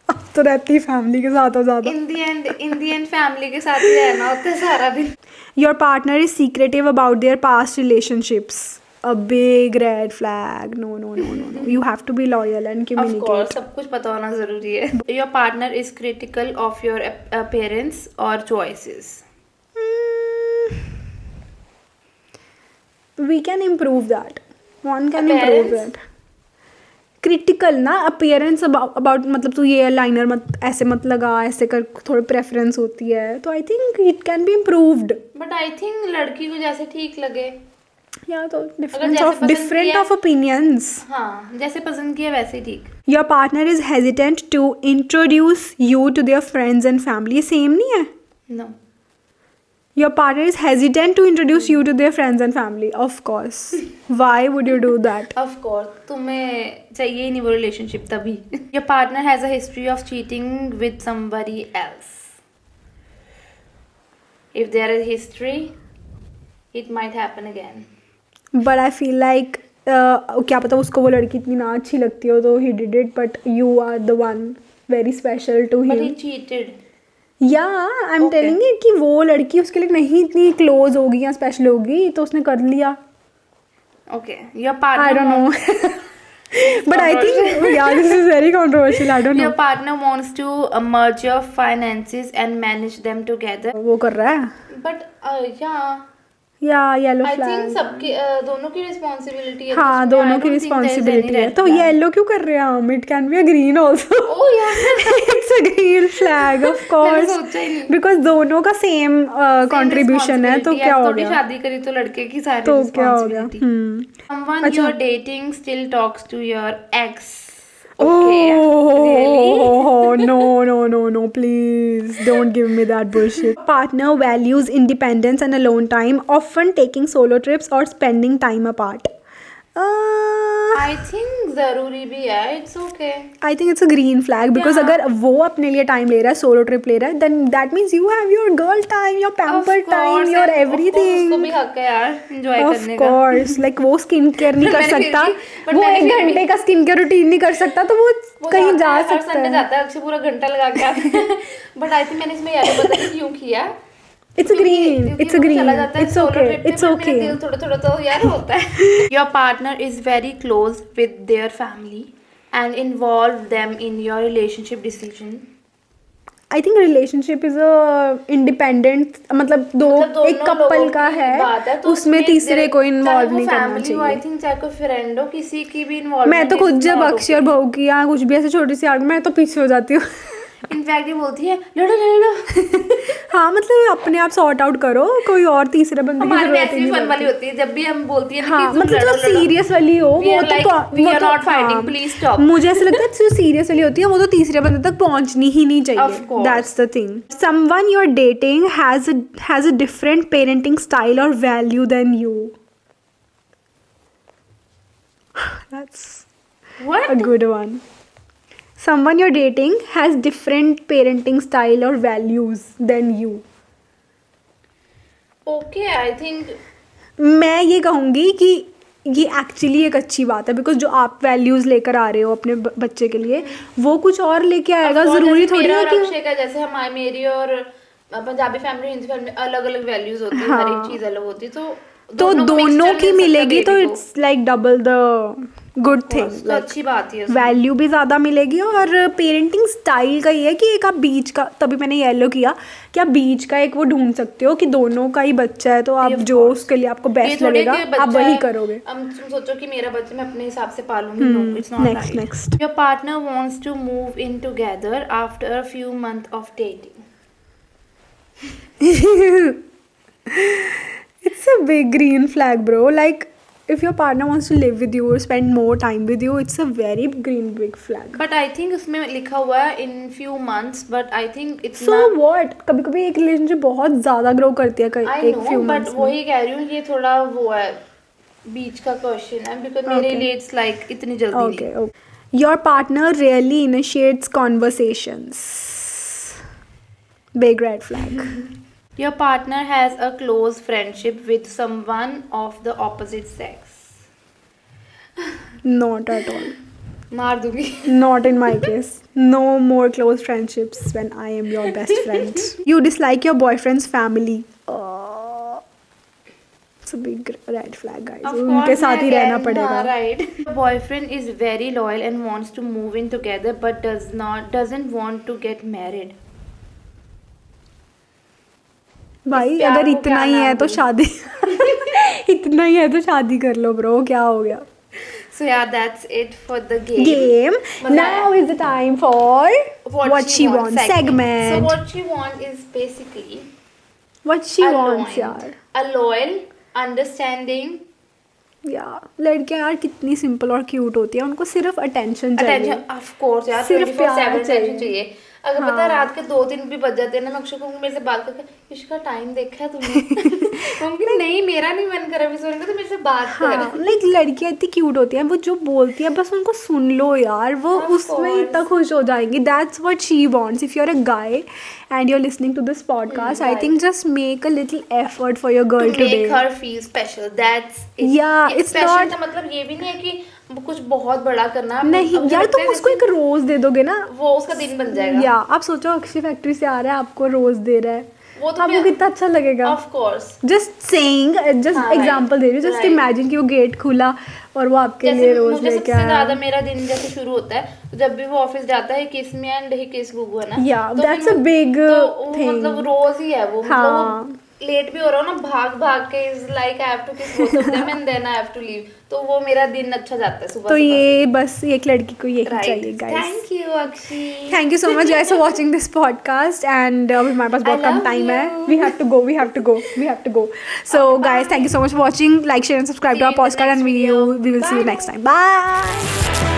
Speaker 1: अब तो रहती फैमिली के साथ हो ज़्यादा।
Speaker 2: In the end फैमिली के साथ ही रहना होता है सारा दिन।
Speaker 1: Your partner is secretive about their past relationships. A big red flag. No. You have to be loyal and
Speaker 2: Of
Speaker 1: communicate.
Speaker 2: course, सब कुछ पता होना ज़रूरी है। Your partner is critical of your appearance or choices.
Speaker 1: We can improve that. One can improve
Speaker 2: Appearance?
Speaker 1: it. Critical ना appearance about मतलब तू ये लाइनर मत लगा, ऐसे कर, थोड़ी प्रेफरेंस होती है, तो I think it can be improved.
Speaker 2: But I think लड़की को जैसे ठीक लगे।
Speaker 1: या तो
Speaker 2: जैसे
Speaker 1: डिफरेंट ऑफ ओपिनियंस।
Speaker 2: हाँ, जैसे पसंद किया वैसे ठीक।
Speaker 1: Your partner is hesitant to introduce you to their friends and family, same नहीं है?
Speaker 2: No.
Speaker 1: Your partner is hesitant to introduce you to their friends and family. Of course. Why would you do that?
Speaker 2: Of course, तुम्हें चाहिए ही नहीं वो relationship तभी। Your partner has a history of cheating with somebody else. If there is history, it might happen again.
Speaker 1: But I feel like क्या पता उसको वो लड़की इतनी ना अच्छी लगती हो तो he did it, but you are the one very special to
Speaker 2: But
Speaker 1: him.
Speaker 2: he cheated.
Speaker 1: Yeah, I'm
Speaker 2: Okay.
Speaker 1: telling you कि वो लड़की उसके लिए नहीं इतनी क्लोज होगी या स्पेशल होगी तो उसने कर लिया।
Speaker 2: Okay, your partner.
Speaker 1: I don't know. But I think yeah, this is very controversial. I don't
Speaker 2: Your
Speaker 1: know.
Speaker 2: partner wants to merge your finances and manage them together.
Speaker 1: वो कर रहा है
Speaker 2: But yeah,
Speaker 1: या येलो
Speaker 2: I
Speaker 1: फ्लैग।
Speaker 2: think सबकी दोनों की responsibility है।
Speaker 1: हाँ,
Speaker 2: तो
Speaker 1: दोनों
Speaker 2: I
Speaker 1: की
Speaker 2: don't think there's
Speaker 1: responsibility
Speaker 2: any
Speaker 1: है,
Speaker 2: red
Speaker 1: तो
Speaker 2: flag.
Speaker 1: येलो क्यों कर रहे हैं हम? It can be a green also.
Speaker 2: Oh yeah.
Speaker 1: It's a green flag of course,
Speaker 2: सोचा ही नहीं।
Speaker 1: बिकॉज दोनों का सेम कंट्रीब्यूशन है, तो क्या हो
Speaker 2: थोड़ी
Speaker 1: गया?
Speaker 2: शादी करी तो लड़के की सारी
Speaker 1: तो क्या हो गया?
Speaker 2: रिस्पॉन्सिबिलिटी। Someone
Speaker 1: अच्छा।
Speaker 2: you're dating still talks to your ex. Okay. Really?
Speaker 1: Oh no, please don't give me that bullshit. Partner values independence and alone time, often taking solo trips or spending time apart.
Speaker 2: I think जरूरी भी है। It's okay.
Speaker 1: I think it's a green flag because
Speaker 2: Yeah.
Speaker 1: अगर वो अपने लिए time ले रहा है, सोलो ट्रिप ले रहा है, then that means you have your girl time, your pamper
Speaker 2: Of course,
Speaker 1: time, your
Speaker 2: and of course
Speaker 1: everything.
Speaker 2: उसको भी हक है यार enjoy
Speaker 1: Of
Speaker 2: करने का।
Speaker 1: course, like वो स्किन केयर नहीं कर
Speaker 2: मैंने फिर
Speaker 1: सकता,
Speaker 2: भी- but
Speaker 1: वो
Speaker 2: मैंने
Speaker 1: एक
Speaker 2: फिर भी-
Speaker 1: घंटे का स्किन केयर रूटीन नहीं कर सकता, तो वो कहीं
Speaker 2: जाता
Speaker 1: जा
Speaker 2: है, हर
Speaker 1: सकता
Speaker 2: संडे
Speaker 1: है।
Speaker 2: जाता है, अक्षय पूरा घंटा लगा के आता है। बट आई थिंक मैंने इसमें याद पता नहीं क्यों किया।
Speaker 1: It's a green, it's a green, it's okay, it's okay.
Speaker 2: दिल थोड़ा थोड़ा तो यार होता है। Your partner is very close with their family and involve them in your relationship decision.
Speaker 1: I think relationship is a independent, मतलब
Speaker 2: दोनों
Speaker 1: एक कपल
Speaker 2: लोगों
Speaker 1: का
Speaker 2: की
Speaker 1: है,
Speaker 2: बात है, तो
Speaker 1: उसमें तीसरे को इन्वॉल्व नहीं करना
Speaker 2: आई
Speaker 1: चाहिए।
Speaker 2: थिंक चाहे कोई फ्रेंड हो, किसी की भी इन्वॉल्व।
Speaker 1: मैं तो खुद जब अक्षय और बहू की या कुछ भी ऐसे छोटी सी आग, मैं तो पीछे हो जाती हूँ।
Speaker 2: इनफैक्ट ये बोलती है लड़ो।
Speaker 1: हाँ, मतलब अपने आप सॉर्ट आउट करो, कोई और तीसरे बंदे की
Speaker 2: हमारे में
Speaker 1: जरूरत
Speaker 2: ऐसी
Speaker 1: ही
Speaker 2: भी
Speaker 1: नहीं
Speaker 2: फन वाली
Speaker 1: पड़ती।
Speaker 2: होती है जब भी हम बोलती है ना
Speaker 1: हाँ,
Speaker 2: कि तुम
Speaker 1: मतलब
Speaker 2: लड़ो,
Speaker 1: जो सीरियस वाली हो
Speaker 2: We
Speaker 1: वो
Speaker 2: are
Speaker 1: तो
Speaker 2: like, we are not fighting,
Speaker 1: हाँ,
Speaker 2: please stop.
Speaker 1: मुझे ऐसा लगता है जो सीरियस वाली होती है वो तो तीसरे बंदे तक पहुंचनी ही नहीं चाहिए।
Speaker 2: Of course.
Speaker 1: That's the thing. Someone you are dating has a different parenting style और value than you. That's
Speaker 2: What?
Speaker 1: a good one. Someone you're dating has different parenting style or values than you.
Speaker 2: Okay, I think
Speaker 1: मैं ये कहूँगी कि ये actually एक अच्छी बात है, बिकॉज जो आप वैल्यूज़ लेकर आ रहे हो अपने बच्चे के लिए वो कुछ और लेके आएगा।
Speaker 2: of course,
Speaker 1: ज़रूरी
Speaker 2: जैसे
Speaker 1: थोड़ी
Speaker 2: मेरा
Speaker 1: है
Speaker 2: और
Speaker 1: कि
Speaker 2: अक्षय का, जैसे हमारी मेरी और पंजाबी फैमिली, हिंदी फैमिली अलग अलग वैल्यूज होती है।
Speaker 1: हाँ।
Speaker 2: हर एक चीज अलग होती है, तो
Speaker 1: तो
Speaker 2: को
Speaker 1: दोनों
Speaker 2: mixture
Speaker 1: की
Speaker 2: मिल सकता
Speaker 1: मिलेगी तो
Speaker 2: baby को।
Speaker 1: It's like double the good thing.
Speaker 2: तो अच्छी बात है उसमें।
Speaker 1: वैल्यू भी ज़्यादा मिलेगी और पेरेंटिंग स्टाइल का ये है कि एक आप बीच का, तभी मैंने येलो किया कि आप बीच का एक वो ढूंढ सकते हो कि दोनों का ही बच्चा है, तो आप
Speaker 2: Of
Speaker 1: जो
Speaker 2: course.
Speaker 1: उसके लिए आपको
Speaker 2: ये
Speaker 1: बेस्ट
Speaker 2: थोड़ी
Speaker 1: लगेगा
Speaker 2: कि बच्चा
Speaker 1: आप वही
Speaker 2: है,
Speaker 1: करोगे।
Speaker 2: तुम सोचो कि मेरा बच्चा मैं अपने हिसाब से पालूंगी। No, it's not
Speaker 1: next,
Speaker 2: right.
Speaker 1: next.
Speaker 2: Your partner wants to move in together after a few month of dating.
Speaker 1: It's a big green flag, bro. Like, if your partner wants to live with you or spend more time with you, it's a very green big flag.
Speaker 2: But I think उसमें लिखा हुआ है in few months, but I think it's
Speaker 1: So what? कभी कभी एक relationship बहुत ज़्यादा grow करती है
Speaker 2: आई
Speaker 1: एक few
Speaker 2: नो, बट
Speaker 1: months में.
Speaker 2: वही कह रही हूँ, ये थोड़ा वो है, बीच का क्वेश्चन है, बिकॉज मेरे लिए इट्स लाइक इतनी जल्दी
Speaker 1: Okay, okay. Your partner rarely initiates conversations. Big red flag.
Speaker 2: नहीं. Your partner has a close friendship with someone of the opposite sex.
Speaker 1: Not at all.
Speaker 2: मार दूंगी.
Speaker 1: Not in my case. No more close friendships when I am your best friend. You dislike your boyfriend's family. It's a big red flag, guys.
Speaker 2: Of
Speaker 1: उनके
Speaker 2: course,
Speaker 1: साथ ही रहना
Speaker 2: हाँ,
Speaker 1: पड़ेगा.
Speaker 2: right. Your boyfriend is very loyal and wants to move in together, but doesn't want to get married.
Speaker 1: भाई
Speaker 2: इस प्यार
Speaker 1: अगर
Speaker 2: को
Speaker 1: इतना
Speaker 2: क्या
Speaker 1: ही है
Speaker 2: नाम
Speaker 1: तो
Speaker 2: दूँ?
Speaker 1: शादी इतना ही है तो शादी कर लो ब्रो, क्या हो गया.
Speaker 2: So yeah, that's it for the game.
Speaker 1: Game.
Speaker 2: मजा
Speaker 1: Now
Speaker 2: आया.
Speaker 1: is the time for what she wants segment.
Speaker 2: So what she wants is basically
Speaker 1: What she
Speaker 2: a
Speaker 1: wants
Speaker 2: loyal,
Speaker 1: यार.
Speaker 2: a loyal, understanding,
Speaker 1: यार लड़कियां यार कितनी simple और cute होती है, उनको सिर्फ अटेंशन चाहिए.
Speaker 2: attention. Of course यार,
Speaker 1: सिर्फ
Speaker 2: 24/7
Speaker 1: प्यार चाहिए.
Speaker 2: attention चाहिए. अगर पता है रात के 2-3 भी बज जाते हैं ना, मैं अक्षय को मेरे से बात करके, इसका टाइम देखा है तुमने? मम्मी नहीं, मेरा नहीं मन कर अभी सोने का, तो मेरे से बात कर.
Speaker 1: हाँ, लाइक लड़कियां इतनी क्यूट होती हैं, वो जो बोलती है बस उनको सुन लो यार, वो
Speaker 2: Of
Speaker 1: उसमें
Speaker 2: course.
Speaker 1: इतना खुश हो जाएंगी. That's what she wants. If you are a guy and you are listening to this podcast, I
Speaker 2: right.
Speaker 1: Think just make a little effort for your
Speaker 2: To
Speaker 1: girl
Speaker 2: make
Speaker 1: today.
Speaker 2: her feel special. That's it.
Speaker 1: Yeah,
Speaker 2: ये
Speaker 1: it's
Speaker 2: special
Speaker 1: not-
Speaker 2: का मतलब ये भी नहीं है कि वो कुछ बहुत बड़ा करना.
Speaker 1: नहीं
Speaker 2: अब
Speaker 1: यार,
Speaker 2: लगता
Speaker 1: तुम
Speaker 2: है
Speaker 1: उसको एक
Speaker 2: जैसे
Speaker 1: रोज दे दोगे ना,
Speaker 2: वो उसका दिन बन जाएगा.
Speaker 1: या आप सोचो अक्षय फैक्ट्री से आ रहा है, आपको रोज दे रहा है,
Speaker 2: वो तो
Speaker 1: आपको
Speaker 2: मैं-
Speaker 1: कितना अच्छा लगेगा.
Speaker 2: Of course.
Speaker 1: Just saying, just
Speaker 2: हाँ,
Speaker 1: एग्जांपल दे रही हूँ. Just
Speaker 2: right.
Speaker 1: इमेजिन कि वो गेट खुला और वो आपके लिए
Speaker 2: जैसे
Speaker 1: रोज
Speaker 2: मुझे
Speaker 1: लेके
Speaker 2: सबसे ज्यादा
Speaker 1: आया.
Speaker 2: मेरा दिन जैसे शुरू होता है, तो जब भी वो ऑफिस जाता है, किस मी एंड ही किस गुगु है ना.
Speaker 1: Yeah,
Speaker 2: तो
Speaker 1: that's
Speaker 2: फिर
Speaker 1: a big
Speaker 2: तो वो
Speaker 1: thing.
Speaker 2: मतलब रोज ही है वो. मतलब
Speaker 1: हाँ.
Speaker 2: वो लेट भी हो रहा हो ना, भाग भाग के is like I have to kiss both of them and then I have to leave. तो वो मेरा दिन अच्छा जाता है सुबह.
Speaker 1: तो ये बस एक लड़की को यही चाहिए
Speaker 2: right.
Speaker 1: Guys.
Speaker 2: Thank you Akshi.
Speaker 1: Thank you so much guys for watching this podcast and हमारे पास बहुत
Speaker 2: I
Speaker 1: कम
Speaker 2: love
Speaker 1: टाइम है.
Speaker 2: you.
Speaker 1: We have to go. So guys, thank you so much for watching. Like, share and subscribe
Speaker 2: See
Speaker 1: to
Speaker 2: you
Speaker 1: our
Speaker 2: in the
Speaker 1: podcast
Speaker 2: next
Speaker 1: and
Speaker 2: video.
Speaker 1: we will see you
Speaker 2: Bye.
Speaker 1: next time. Bye.